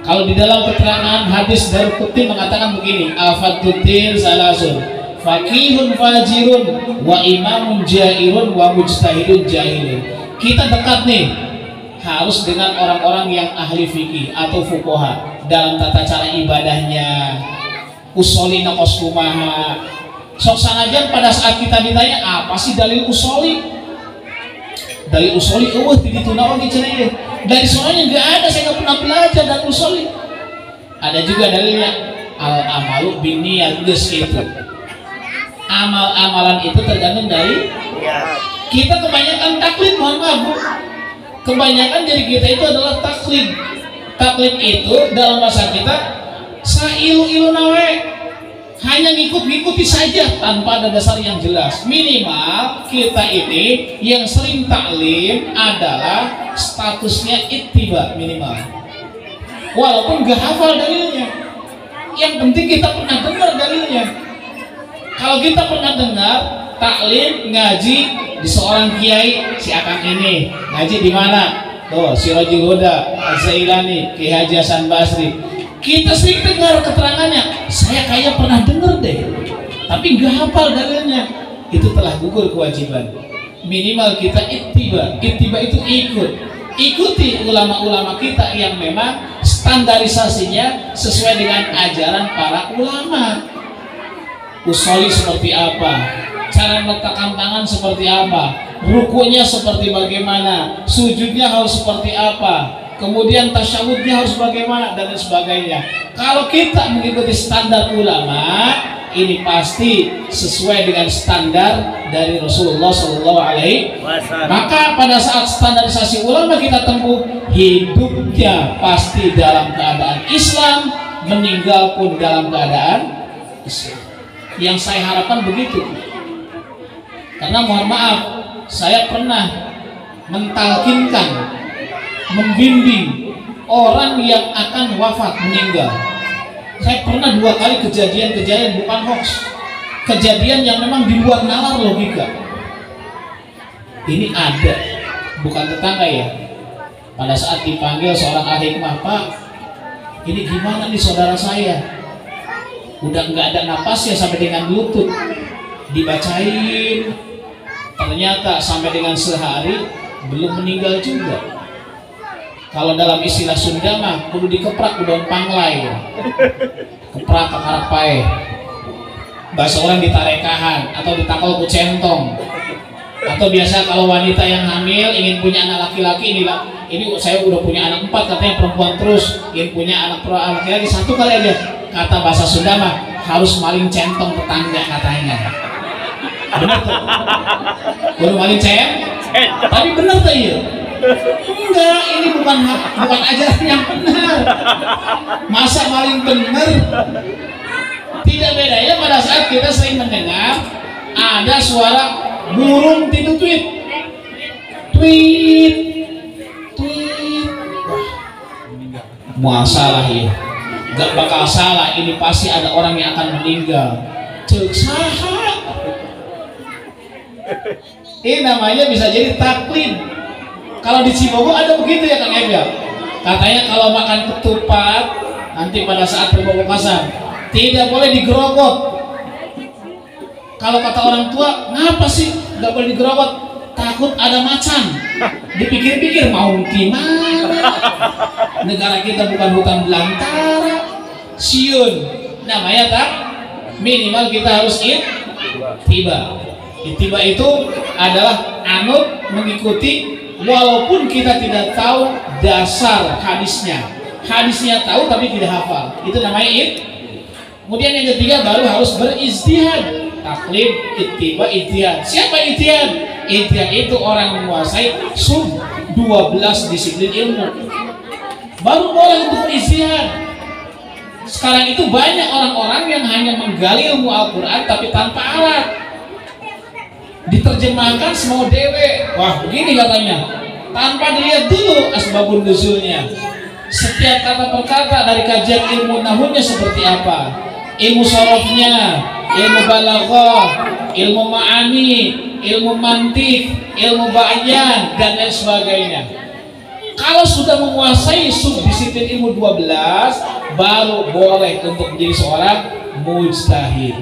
Kalau di dalam keterangan hadis dari Qutbi mengatakan begini, afaduddin salasun, faqihun fajirun wa imamun jairun wa mujtahidun jahilun. Kita dekat nih harus dengan orang-orang yang ahli fikih atau fuqaha dalam tata cara ibadahnya, usolina koskumaha. Sok sanajan pada saat kita ditanya apa sih dalil usoli? Dalil usoli, tidak naon dicenai. Dari soalnya nggak ada, saya nggak pernah belajar dalil usoli. Ada juga dalilnya al amalu binniyat, gitu. Amal-amalan itu tergantung dari kita. Kebanyakan taklid, mohon maaf bu. Kebanyakan dari kita itu adalah taklid. Taklid itu dalam bahasa kita sailu-ilu nawe, hanya ngikut-ngikuti saja tanpa ada dasar yang jelas. Minimal kita ini yang sering taklim adalah statusnya ittiba minimal, walaupun gak hafal dalilnya. Yang penting kita pernah dengar dalilnya. Kalau kita pernah dengar taklim ngaji di seorang kiai, si akang ini ngaji di mana? Tuh, Sirajul Huda, Az-Zailani, Ki Haji Hasan Basri. Kita sering dengar keterangannya, saya kayak pernah dengar deh, tapi nggak hafal dalilnya. Itu telah gugur kewajiban. Minimal kita ittiba. Ittiba itu ikuti ulama-ulama kita yang memang standarisasinya sesuai dengan ajaran para ulama. Usoli seperti apa, cara meletakkan tangan seperti apa, rukunya seperti bagaimana, sujudnya harus seperti apa, kemudian tasyahudnya harus bagaimana, dan sebagainya. Kalau kita mengikuti standar ulama, ini pasti sesuai dengan standar dari Rasulullah SAW. Maka pada saat standarisasi ulama kita tempuh, hidupnya pasti dalam keadaan Islam, meninggal pun dalam keadaan Islam. Yang saya harapkan begitu. Karena mohon maaf, saya pernah mentalkinkan, membimbing orang yang akan wafat, meninggal. Saya pernah 2 kali kejadian bukan hoax, kejadian yang memang di luar nalar logika. Ini ada, bukan tetangga ya. Pada saat dipanggil seorang ahli hikmah, Pak, ini gimana nih saudara saya? Udah nggak ada napasnya sampai dengan lutut, dibacain ternyata sampai dengan sehari belum meninggal juga. Kalau dalam istilah Sunda mah kudu dikeprak ku daun panglai, keprak ke karapae. Bahasa orang ditarekahan atau ditakol ku centong. Atau biasa kalau wanita yang hamil ingin punya anak laki-laki, ini saya udah punya anak 4 katanya perempuan terus ingin punya anak laki-laki 1 kali aja, kata bahasa Sunda mah harus maling centong tetangga katanya. Benar tuh? Baru maling tapi benar tuh iya? Enggak, ini bukan ajaran yang benar. Masa maling benar? Tidak bedanya pada saat kita sering mendengar ada suara burung tidur tweet. Wah, salah ya. Gak bakal salah, ini pasti ada orang yang akan meninggal. Cek saha. Ini namanya bisa jadi taklid. Kalau di Cibogo ada begitu ya Kang Emil. Katanya kalau makan ketupat nanti pada saat berbau kasar tidak boleh digerogot. Kalau kata orang tua, ngapa sih nggak boleh digerogot? Takut ada macan. Dipikir-pikir mau gimana? Negara kita bukan hutan belantara. Siun namanya tak? Minimal kita harus tiba. Tiba itu adalah anut mengikuti walaupun kita tidak tahu dasar hadisnya. Hadisnya tahu tapi tidak hafal. Itu namanya Kemudian yang ketiga baru harus berijtihad. Taklid, ittiba, ijtihad. Siapa ijtihad? Ijtihad itu orang menguasai 12 disiplin ilmu. Baru boleh untuk ijtihad. Sekarang itu banyak orang-orang yang hanya menggali ilmu Al-Quran tapi tanpa alat. Diterjemahkan semua dewe. Wah, begini katanya. Tanpa dilihat dulu asbabun nuzulnya. Setiap kata per kata dari kajian ilmu nahwunya seperti apa, ilmu sorofnya, ilmu balaghah, ilmu ma'ani, ilmu mantik, ilmu ba'yan, dan lain sebagainya. Kalau sudah menguasai subdisiplin ilmu 12, baru boleh untuk menjadi seorang mujtahid.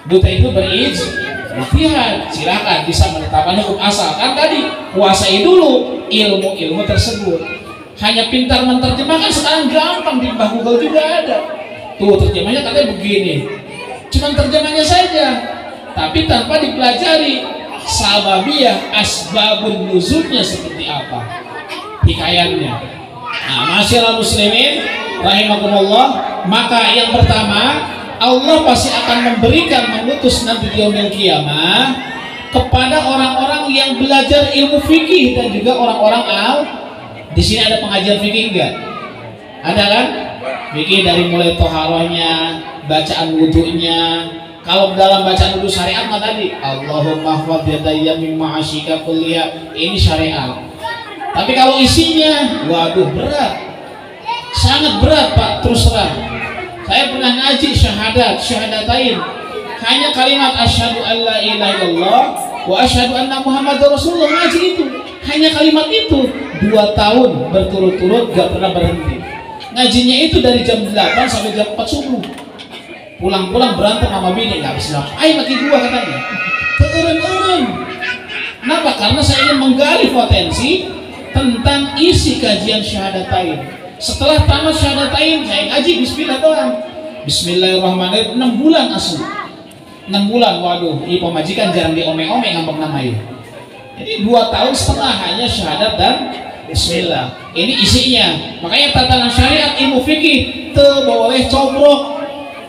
Buta itu berijtihad, silakan bisa menetapkan hukum asal. Kan tadi kuasai dulu ilmu-ilmu tersebut. Hanya pintar menerjemahkan sekarang gampang, di Mbah Google juga ada. Tuh terjemahnya katanya begini. Cuman terjemahnya saja, tapi tanpa dipelajari sababiyah, asbabun nuzulnya seperti apa, hikayatnya. Nah, masyaallah muslimin rahimakumullah, maka yang pertama Allah pasti akan mengutus nanti di yaumil qiyamah kepada orang-orang yang belajar ilmu fikih dan juga orang-orang di sini ada pengajian fikih enggak? Ada kan? Fikih dari mulai toharohnya, bacaan wudunya. Kalau dalam bacaan wudu syariat mah tadi Allahumma hfadz yadayya min ma'asyika kulliha, ini syariat. Tapi kalau isinya, waduh berat, sangat berat Pak, terus terang. Saya pernah ngaji syahadatain, hanya kalimat asyhadu an la ilaha illallah wa asyhadu anna muhammadar rasulullah, ngaji itu. Hanya kalimat itu 2 tahun berturut-turut gak pernah berhenti. Ngajinya itu dari jam 8 sampai jam 4 subuh. Pulang-pulang berantem sama bini, gak bisa ngapain lagi gua katanya. Keurun-urun. Kenapa? Karena saya ingin menggali potensi tentang isi kajian syahadatain. Setelah tamat syahadatain, saya ngaji bismillah doang. Bismillahirrahmanirrahim 6 bulan asli. 6 bulan, waduh, ini pemajikan jarang diome-ome ngambek namanya. Jadi 2 tahun setengah hanya syahadat dan bismillah. Ini isinya. Makanya tatanan syariat ilmu fikih tidak boleh cobrok,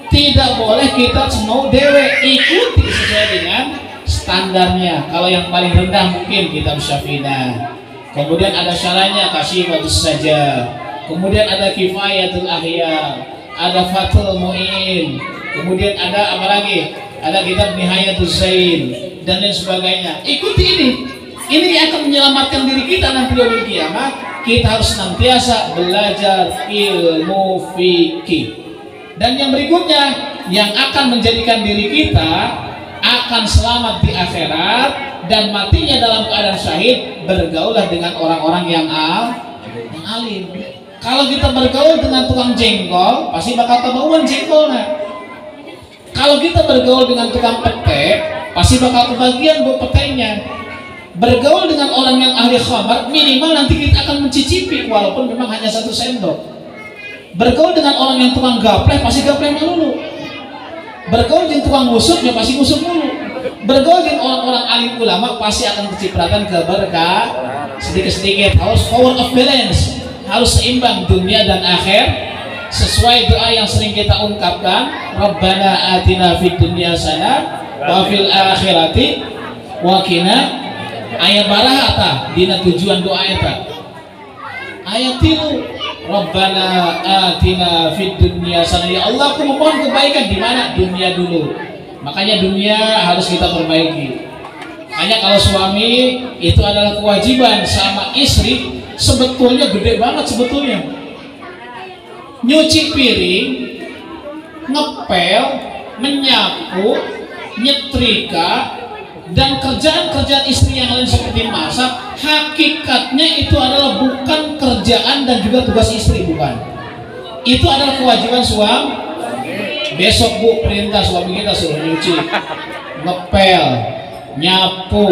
tidak boleh kita semau dewe, ikuti sesuai dengan standarnya. Kalau yang paling rendah mungkin kitab Syafi'iyah. Kemudian ada syarahnya Kasyifatus Saja. Kemudian ada Kifayatul Ahya, ada Fathul Mu'in. Kemudian ada apa lagi? Ada kitab Nihayatuz Zain dan lain sebagainya. Ikuti ini. Ini akan menyelamatkan diri kita nanti di yaumil qiyamah. Kita harus senantiasa belajar ilmu fikih. Dan yang berikutnya yang akan menjadikan diri kita akan selamat di akhirat dan matinya dalam keadaan syahid, bergaulah dengan orang-orang yang alim. Kalau kita bergaul dengan tukang jengkol, pasti bakal kebauan jengkolnya. Kalau kita bergaul dengan tukang petek, pasti bakal kebagian bu petainya. Bergaul dengan orang yang ahli khabar, minimal nanti kita akan mencicipi walaupun memang hanya 1 sendok. Bergaul dengan orang yang tukang gapleh, pasti gapleh melulu. Bergaul dengan tukang ngusuk, ya pasti ngusuk mulu. Bergaul dengan orang-orang alim ulama, pasti akan kecipratan keberkah sedikit-sedikit. Harus power of balance, harus seimbang dunia dan akhir, sesuai doa yang sering kita ungkapkan, Rabbana atina fid dunya hasanah wa fil akhirati wa qina ayat barahata. Dina tujuan doa eta ayat tilu, Rabbana atina fid dunya hasanah, ya Allah aku memohon kebaikan di mana? Dunia dulu. Makanya dunia harus kita perbaiki. Makanya kalau suami itu adalah kewajiban sama istri, sebetulnya gede banget sebetulnya. Nyuci piring, ngepel, menyapu, nyetrika, dan kerjaan-kerjaan istri yang lain seperti masak, hakikatnya itu adalah bukan kerjaan dan juga tugas istri, bukan. Itu adalah kewajiban suami. Besok bu perintah suami kita suruh nyuci, ngepel, nyapu,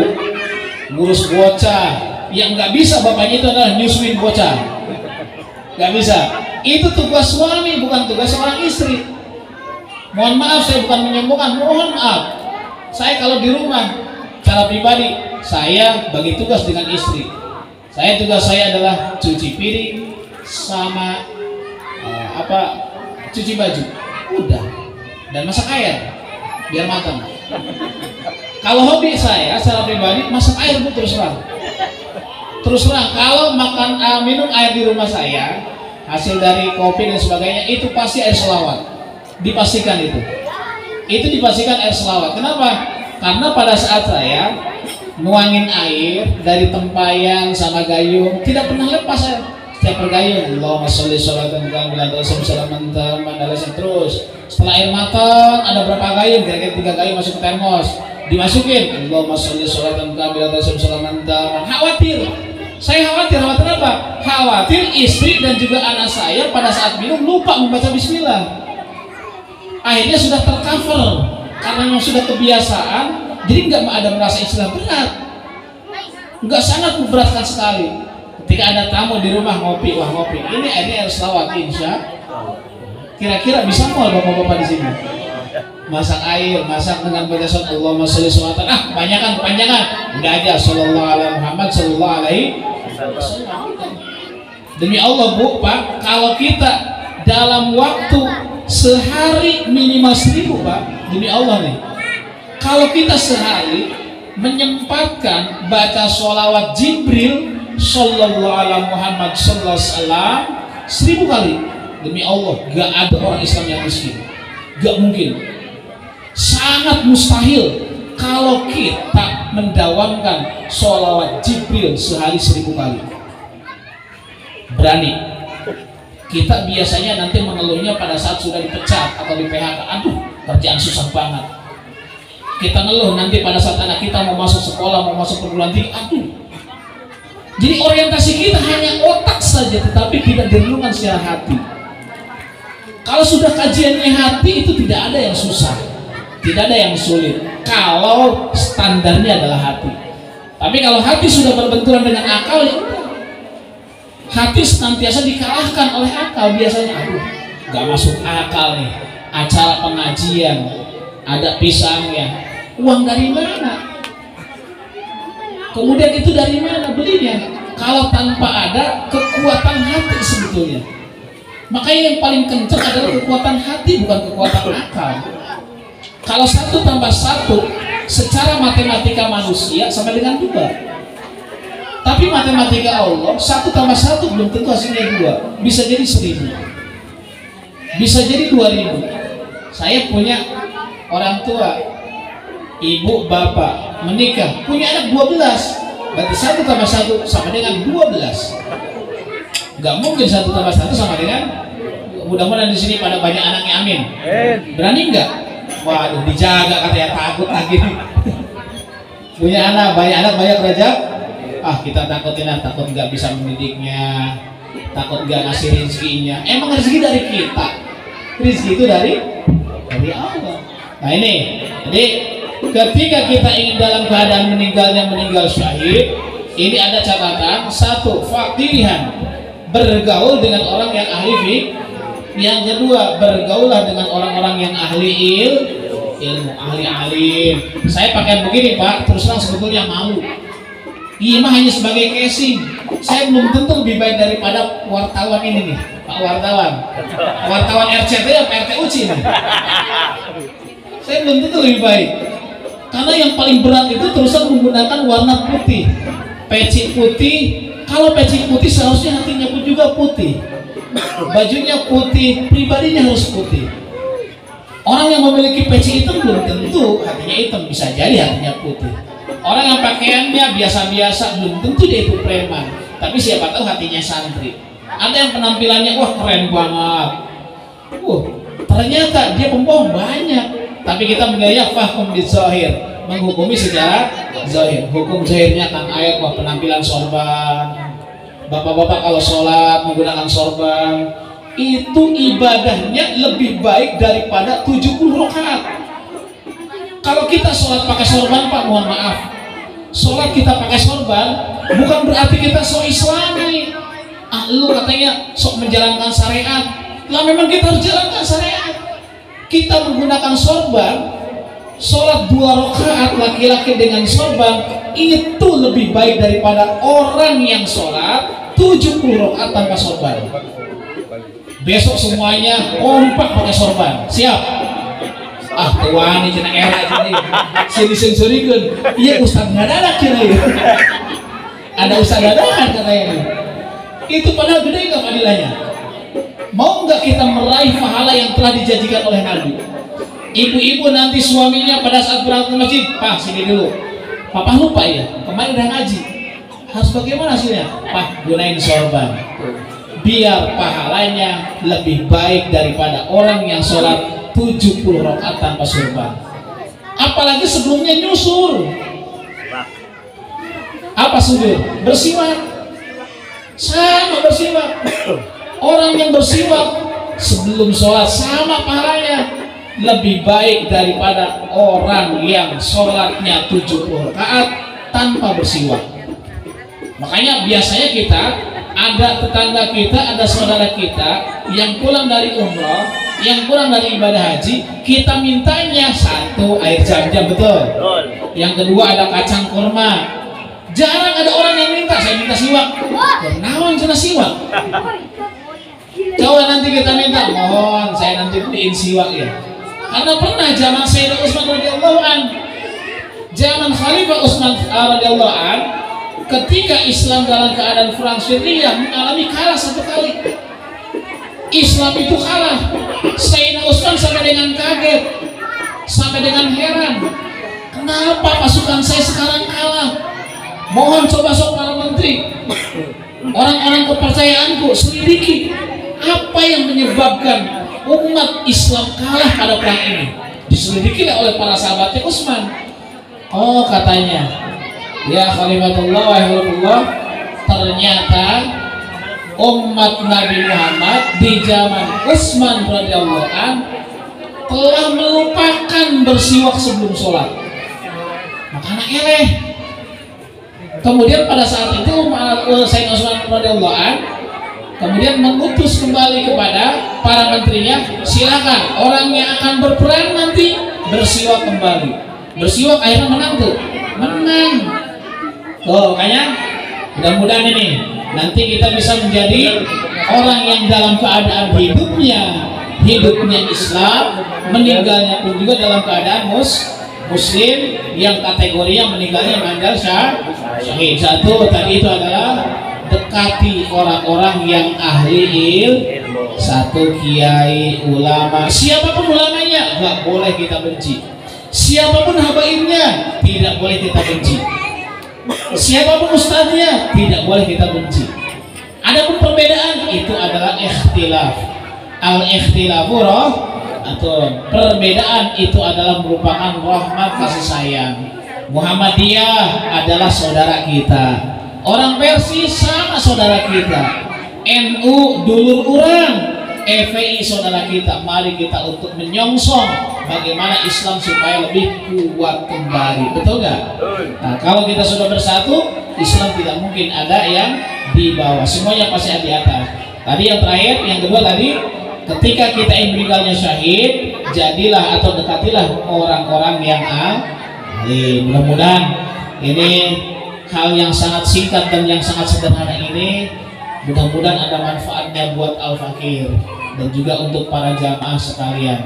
ngurus bocah. Yang nggak bisa bapaknya itu adalah nyusuin bocah, nggak bisa. Itu tugas suami, bukan tugas seorang istri. Mohon maaf, saya bukan menyombongkan, mohon maaf. Saya kalau di rumah, cara pribadi, saya bagi tugas dengan istri. Tugas saya adalah cuci piring sama cuci baju, udah, dan masak air biar matang. Kalau hobi saya secara pribadi masak air bu, terus terang. Kalau minum air di rumah saya, hasil dari kopi dan sebagainya, itu pasti air selawat. Dipastikan itu dipastikan air selawat. Kenapa? Karena pada saat saya nuangin air dari tempayan sama gayung, tidak pernah lepas saya. Setiap pergayung, Allahumma sholli sholatan kamilah salaman taman, terus. Setelah air matang, ada berapa gayung? Kira-kira 3 gayung masuk ke termos, dimasukin. Allahumma sholli sholatan kamilah salaman taman. Khawatir. Saya khawatir apa? Khawatir istri dan juga anak saya pada saat minum lupa membaca bismillah. Akhirnya sudah tercover karena memang sudah kebiasaan, jadi nggak ada merasa istilah berat, nggak sangat memberatkan sekali. Ketika ada tamu di rumah ngopi, ini airnya air selawat, insya. Kira-kira bisa mau bapak-bapak di sini masak air, masak dengan baca surat Allahumma sholli sholatan, kepanjangan, enggak aja sallallahu alaihi Muhammad sallallahu alaihi wasallam. Demi Allah bu, pak, kalau kita dalam waktu sehari minimal 1000 pak, demi Allah nih, kalau kita sehari menyempatkan baca sholawat Jibril sallallahu alaihi Muhammad sallallahu alaihi wasallam 1000 kali, demi Allah gak ada orang Islam yang miskin, gak mungkin, sangat mustahil kalau kita mendawamkan sholawat Jibril sehari 1000 kali. Berani. Kita biasanya nanti mengeluhnya pada saat sudah dipecat atau di PHK, aduh kerjaan susah banget. Kita ngeluh nanti pada saat anak kita mau masuk sekolah, mau masuk perguruan tinggi, aduh. Jadi orientasi kita hanya otak saja, tetapi tidak direnungkan secara hati. Kalau sudah kajiannya hati, itu tidak ada yang susah, tidak ada yang sulit, kalau standarnya adalah hati. Tapi kalau hati sudah berbenturan dengan akal, ya hati senantiasa dikalahkan oleh akal. Biasanya, aduh gak masuk akal nih, acara pengajian ada pisangnya, uang dari mana? Kemudian itu dari mana belinya? Kalau tanpa ada kekuatan hati sebetulnya. Makanya yang paling kencang adalah kekuatan hati, bukan kekuatan akal. Kalau 1 tambah 1 secara matematika manusia sama dengan 2. Tapi matematika Allah 1 tambah 1 belum tentu hasilnya 2. Bisa jadi 1000, bisa jadi 2000. Saya punya orang tua, ibu bapak menikah, punya anak 12. Berarti 1 tambah 1 sama dengan 12. Gak mungkin 1 tambah 1 sama dengan, mudah-mudahan di sini pada banyak anaknya, amin. Berani nggak? Waduh, dijaga katanya, takut lagi. Punya anak, banyak rejab. Kita takutin, takut nggak bisa mendidiknya, takut nggak ngasih rezekinya. Emang rezeki dari kita, rezeki itu dari Allah. Nah ini, jadi ketika kita ingin dalam keadaan meninggal syahid, ini ada catatan. Satu, fakirihan, bergaul dengan orang yang ahli fiqh. Yang kedua, bergaullah dengan orang-orang yang ahli ilmu, ahli alim. Saya pakai begini Pak, terus terang sebetulnya malu. Ini mah hanya sebagai casing. Saya belum tentu lebih baik daripada wartawan ini nih, Pak wartawan RCT apa RTUC nih. Saya belum tentu lebih baik, karena yang paling berat itu terusan menggunakan warna putih, peci putih. Kalau peci putih seharusnya hatinya pun juga putih, bajunya putih, pribadinya harus putih. Orang yang memiliki peci hitam belum tentu hatinya hitam, bisa jadi hatinya putih. Orang yang pakaiannya biasa-biasa belum tentu dia itu preman, tapi siapa tahu hatinya santri. Ada yang penampilannya wah keren banget, ternyata dia pembohong banyak. Tapi kita menilai fahkum bidzahir, menghukumi secara zahir. Hukum zahirnya kan ayat wah penampilan sorban. Bapak-bapak kalau sholat menggunakan sorban, itu ibadahnya lebih baik daripada 70 rakaat. Kalau kita sholat pakai sorban Pak, mohon maaf, sholat kita pakai sorban bukan berarti kita sok islami. Lu katanya sok menjalankan syariat, lah memang kita harus jalankan syariat. Kita menggunakan sorban, sholat 2 rakaat laki-laki dengan sorban itu lebih baik daripada orang yang sholat 70 rakaat tanpa sorban. Besok semuanya kompak pakai sorban, siap? Tuan ini cina era jadi sini sensorikan. Iya ustaz nggak ada kira ya. Ada ustaz dadakan katanya. Itu padahal gede nggak fadilahnya. Mau nggak kita meraih pahala yang telah dijanjikan oleh Nabi? Ibu-ibu nanti suaminya pada saat berangkat ke masjid, Pak sini dulu. Papa lupa ya, kemarin udah ngaji. Harus bagaimana hasilnya? Pak gunain sorban. Biar pahalanya lebih baik daripada orang yang sholat 70 rakaat tanpa sorban. Apalagi sebelumnya nyusur. Apa sujud? Bersiwak. Sama bersiwak. Orang yang bersiwak sebelum sholat sama pahalanya, lebih baik daripada orang yang sholatnya 70 rakaat tanpa bersiwak. Makanya biasanya kita ada tetangga kita, ada saudara kita yang pulang dari umroh, yang pulang dari ibadah haji, kita mintanya satu air zam-zam, betul? Yang kedua ada kacang kurma. Jarang ada orang yang minta, saya minta siwak. Kenawan cina siwak. Coba nanti kita minta, mohon saya nanti beliin siwak ya. Karena pernah zaman Sayyidina Utsman radhiyallahu an, zaman Khalifah Utsman radhiyallahu an, ketika Islam dalam keadaan perang Syria mengalami kalah satu kali. Islam itu kalah. Sayyidina Utsman sampai dengan kaget, sampai dengan heran. Kenapa pasukan saya sekarang kalah? Mohon coba sok para menteri, orang-orang kepercayaanku, selidiki apa yang menyebabkan umat Islam kalah pada perang ini. Diselidiki oleh para sahabatnya Utsman. Oh katanya, ya Khalifatullah wa Halifatullah, ternyata umat Nabi Muhammad di zaman Utsman radhiyallahu an telah melupakan bersiwak sebelum sholat. Makanya eleh. Kemudian pada saat itu Sayyidina Utsman radhiyallahu an kemudian mengutus kembali kepada para menterinya, silakan orang yang akan berperang nanti bersiwak kembali. Bersiwak akhirnya menang tuh, menang. Tuh makanya mudah-mudahan ini nanti kita bisa menjadi orang yang dalam keadaan hidupnya Islam, meninggalnya pun juga dalam keadaan Muslim, yang kategorinya meninggalnya mandal syahid. Satu tadi itu adalah dekati orang-orang yang ahli ilmu. Satu kiai, ulama, siapapun ulamanya nggak boleh kita benci. Siapapun habaibnya tidak boleh kita benci. Siapapun ustadznya tidak boleh kita benci. Adapun perbedaan itu adalah ikhtilaf. Al-ikhtilafu atau perbedaan itu adalah merupakan rahmat kasih sayang. Muhammadiyah adalah saudara kita. Orang Persis sama saudara kita. NU dulur orang, FPI saudara kita, mari kita untuk menyongsong bagaimana Islam supaya lebih kuat kembali, betul nggak? Nah, kalau kita sudah bersatu, Islam tidak mungkin ada yang di bawah, semuanya pasti ada di atas. Tadi yang terakhir, yang kedua tadi, ketika kita ingin meninggalnya syahid, jadilah atau dekatilah orang-orang yang alim. Mudah-mudahan ini hal yang sangat singkat dan yang sangat sederhana ini, mudah-mudahan ada manfaatnya buat Al-Fakir dan juga untuk para jamaah sekalian.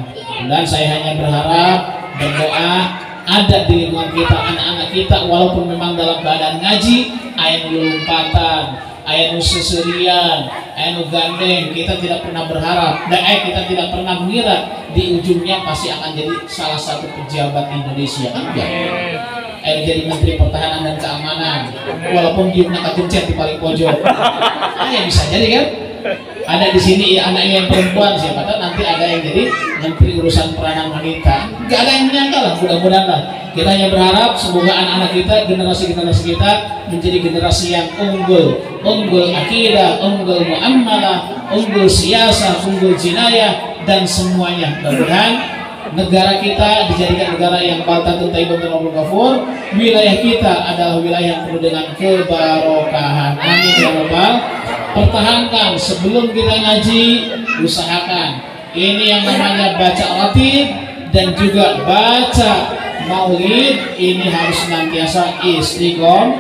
Dan saya hanya berharap, berdoa ada di lingkungan kita, anak-anak kita walaupun memang dalam keadaan ngaji, aya nu lompatan, aya nu seserian, aya nu gandeng, kita tidak pernah berharap dan kita tidak pernah mengira di ujungnya pasti akan jadi salah satu pejabat Indonesia. Enggak. Jadi Menteri Pertahanan dan Keamanan, walaupun diumnya kegencet di paling pojok. Ya bisa jadi kan? Ada di sini ya, anaknya yang perempuan, siapa tahu nanti ada yang jadi Menteri Urusan Peranan Wanita. Gak ada yang menyangka lah, mudah-mudahan lah. Kita hanya berharap semoga anak-anak kita, generasi-generasi kita menjadi generasi yang unggul akidah, unggul muamalah, unggul siasah, unggul jinayah dan semuanya. Mudah-mudahan negara kita dijadikan negara yang baltatun thayyibun rabbul ghafur. Wilayah kita adalah wilayah yang penuh dengan kebarokahan. Amin ya rabbal. Pertahankan sebelum kita ngaji, usahakan ini yang namanya baca ratib dan juga baca maulid ini harus senantiasa istiqomah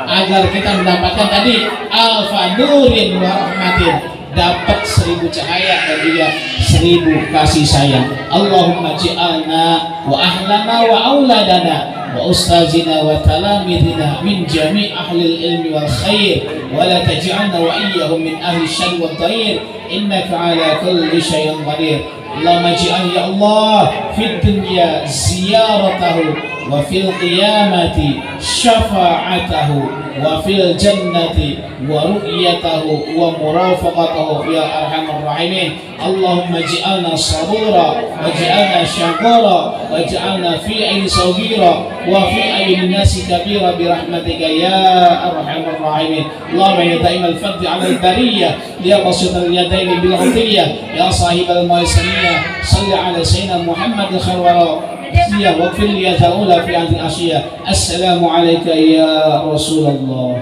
agar kita mendapatkan tadi alfa nurin wa rahmatin, dapat 1000 cahaya dan juga 1000 kasih sayang. Allahumma ji'alna wa ahlana wa auladana wa ustazina wa talamidina min jami' ahli ilmi wal khair wa la taj'alna wa iyyahum min ahli syarri wad dhair innaka ala kulli syai'in qadir. Allahumma ji'al ya Allah fid dunya ziyaratahu wa fil qiyamati syafa'atahu wa fil jannati wa ru'yatahu wa murafaqatahu ya arhamar rahimin. Allahumma ij'alna sabura wa ij'alna syakura wa ij'alna fi aini saghira wa fi aini nasi kabira bi rahmatika ya arhamar rahimin. Allahumma ya da'imal fadli 'ala al-bariyah ya basital yadaini bil 'atiyah ya sahibal maisaniyah salli 'ala sayyidina Muhammad khair wara واغفر لي ذنوبي في هذه العشية. السلام عليك يا رسول الله،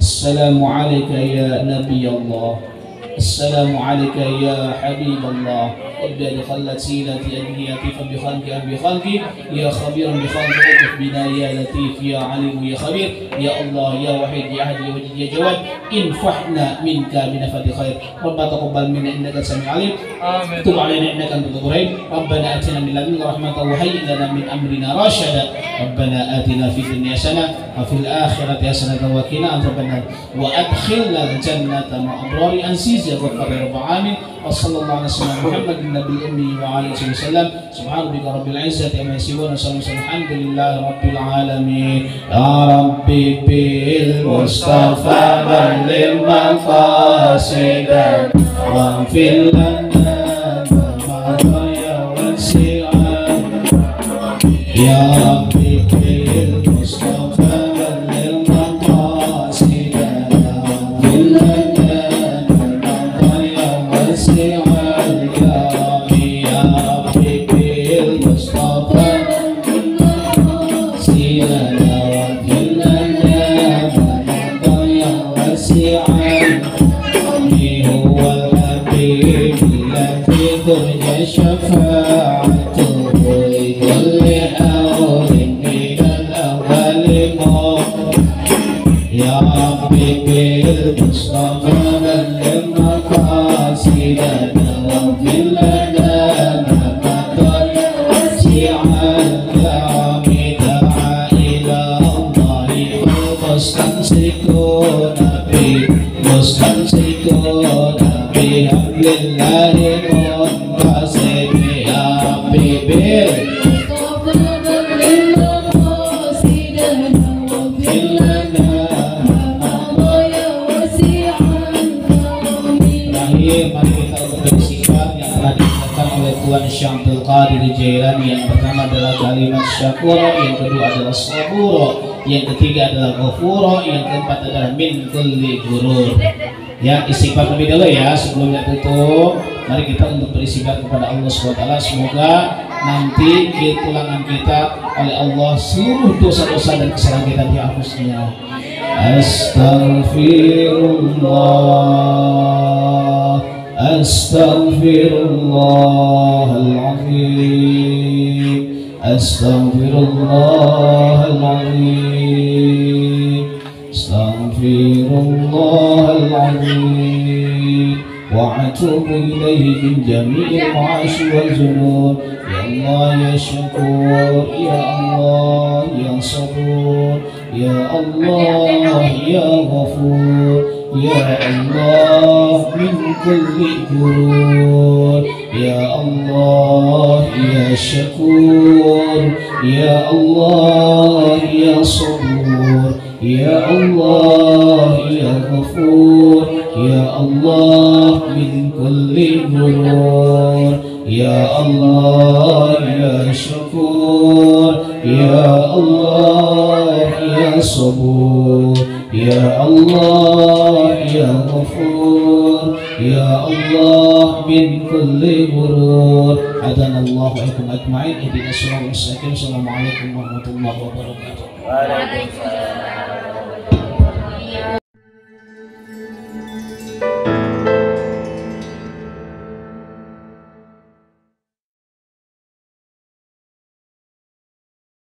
السلام عليك يا نبي الله، السلام عليك يا حبيب الله. ابدأ بخلت سيلتي أنهيتي فبخلقي أم بخلقي يا خبير بخلقي اكف بنا يا لطيف يا عليم يا خبير يا الله يا وحيد يا أحد يا وجيد يا جواد انفحنا منك بنفذ خير. ربنا تقبل منا إنك سميع عليم، تب علينا إنك أنت التواب الرحيم. ربنا آتنا من لدنك رحمة وهيئ لنا من أمرنا رشدا. ربنا آتنا في الدنيا حسنة وفي الآخرة حسنة وقنا عذاب النار وأدخلنا الجنة مع أبرار أنسيز يا غفار يا رب العالمين. وصلى الله على سيدنا محمد النبي الأمي وعلى آله وسلم. سبحان ربك رب العزة عما يصفون وسلام الحمد لله رب العالمين. يا ربي بالمصطفى بلغ مقاصدنا واغفر لنا ما ضيع وسعنا. يا ربي بالمصطفى بلغ مقاصدنا واغفر لنا ما ضيع وسعنا. شفاعته لكل حول من الأول يا ربي بالمصطفى بلغ مقاصدنا واغفر لنا ما مضى وسع الكرم. دعا إلى الله مستمسكون بحبل الله منتصر. يا ربي بالمصطفى بلغ مقاصدنا واغفر لنا ما ضيع وسع الكرم. Mari kita bersikap yang telah ditetapkan oleh Tuan Syekh Abdul Qadir Jailani. Yang pertama adalah kalimat syakura, yang kedua adalah sabura, yang ketiga adalah ghafura, yang keempat adalah min kulli gurur. Ya, istighfar lebih dulu ya sebelumnya tutup. Mari kita untuk beristighfar kepada Allah SWT. Semoga nanti tulangan kita oleh Allah seluruh dosa-dosa dan kesalahan kita dihapusnya. Astaghfirullah, astaghfirullahaladzim, astaghfirullahaladzim, astaghfirullahaladzim, wa atubu ilaihi min jami'il ma'asi wal junub. Ya Allah ya syukur, ya Allah ya sabur, ya Allah ya ghafur, ya Allah min kulli ghurur, ya Allah ya syakur, ya Allah ya sabur, ya Allah ya ghafur, ya Allah min kulli ghurur, ya Allah ya syakur, ya Allah ya sabur, ya Allah ya ghafur, ya Allah min kulli ghurur. Hadanallahu wa iyyakum ajma'in. Ihdinas siratal mustaqim. Assalamualaikum warahmatullahi wabarakatuh. Waalaikumsalam.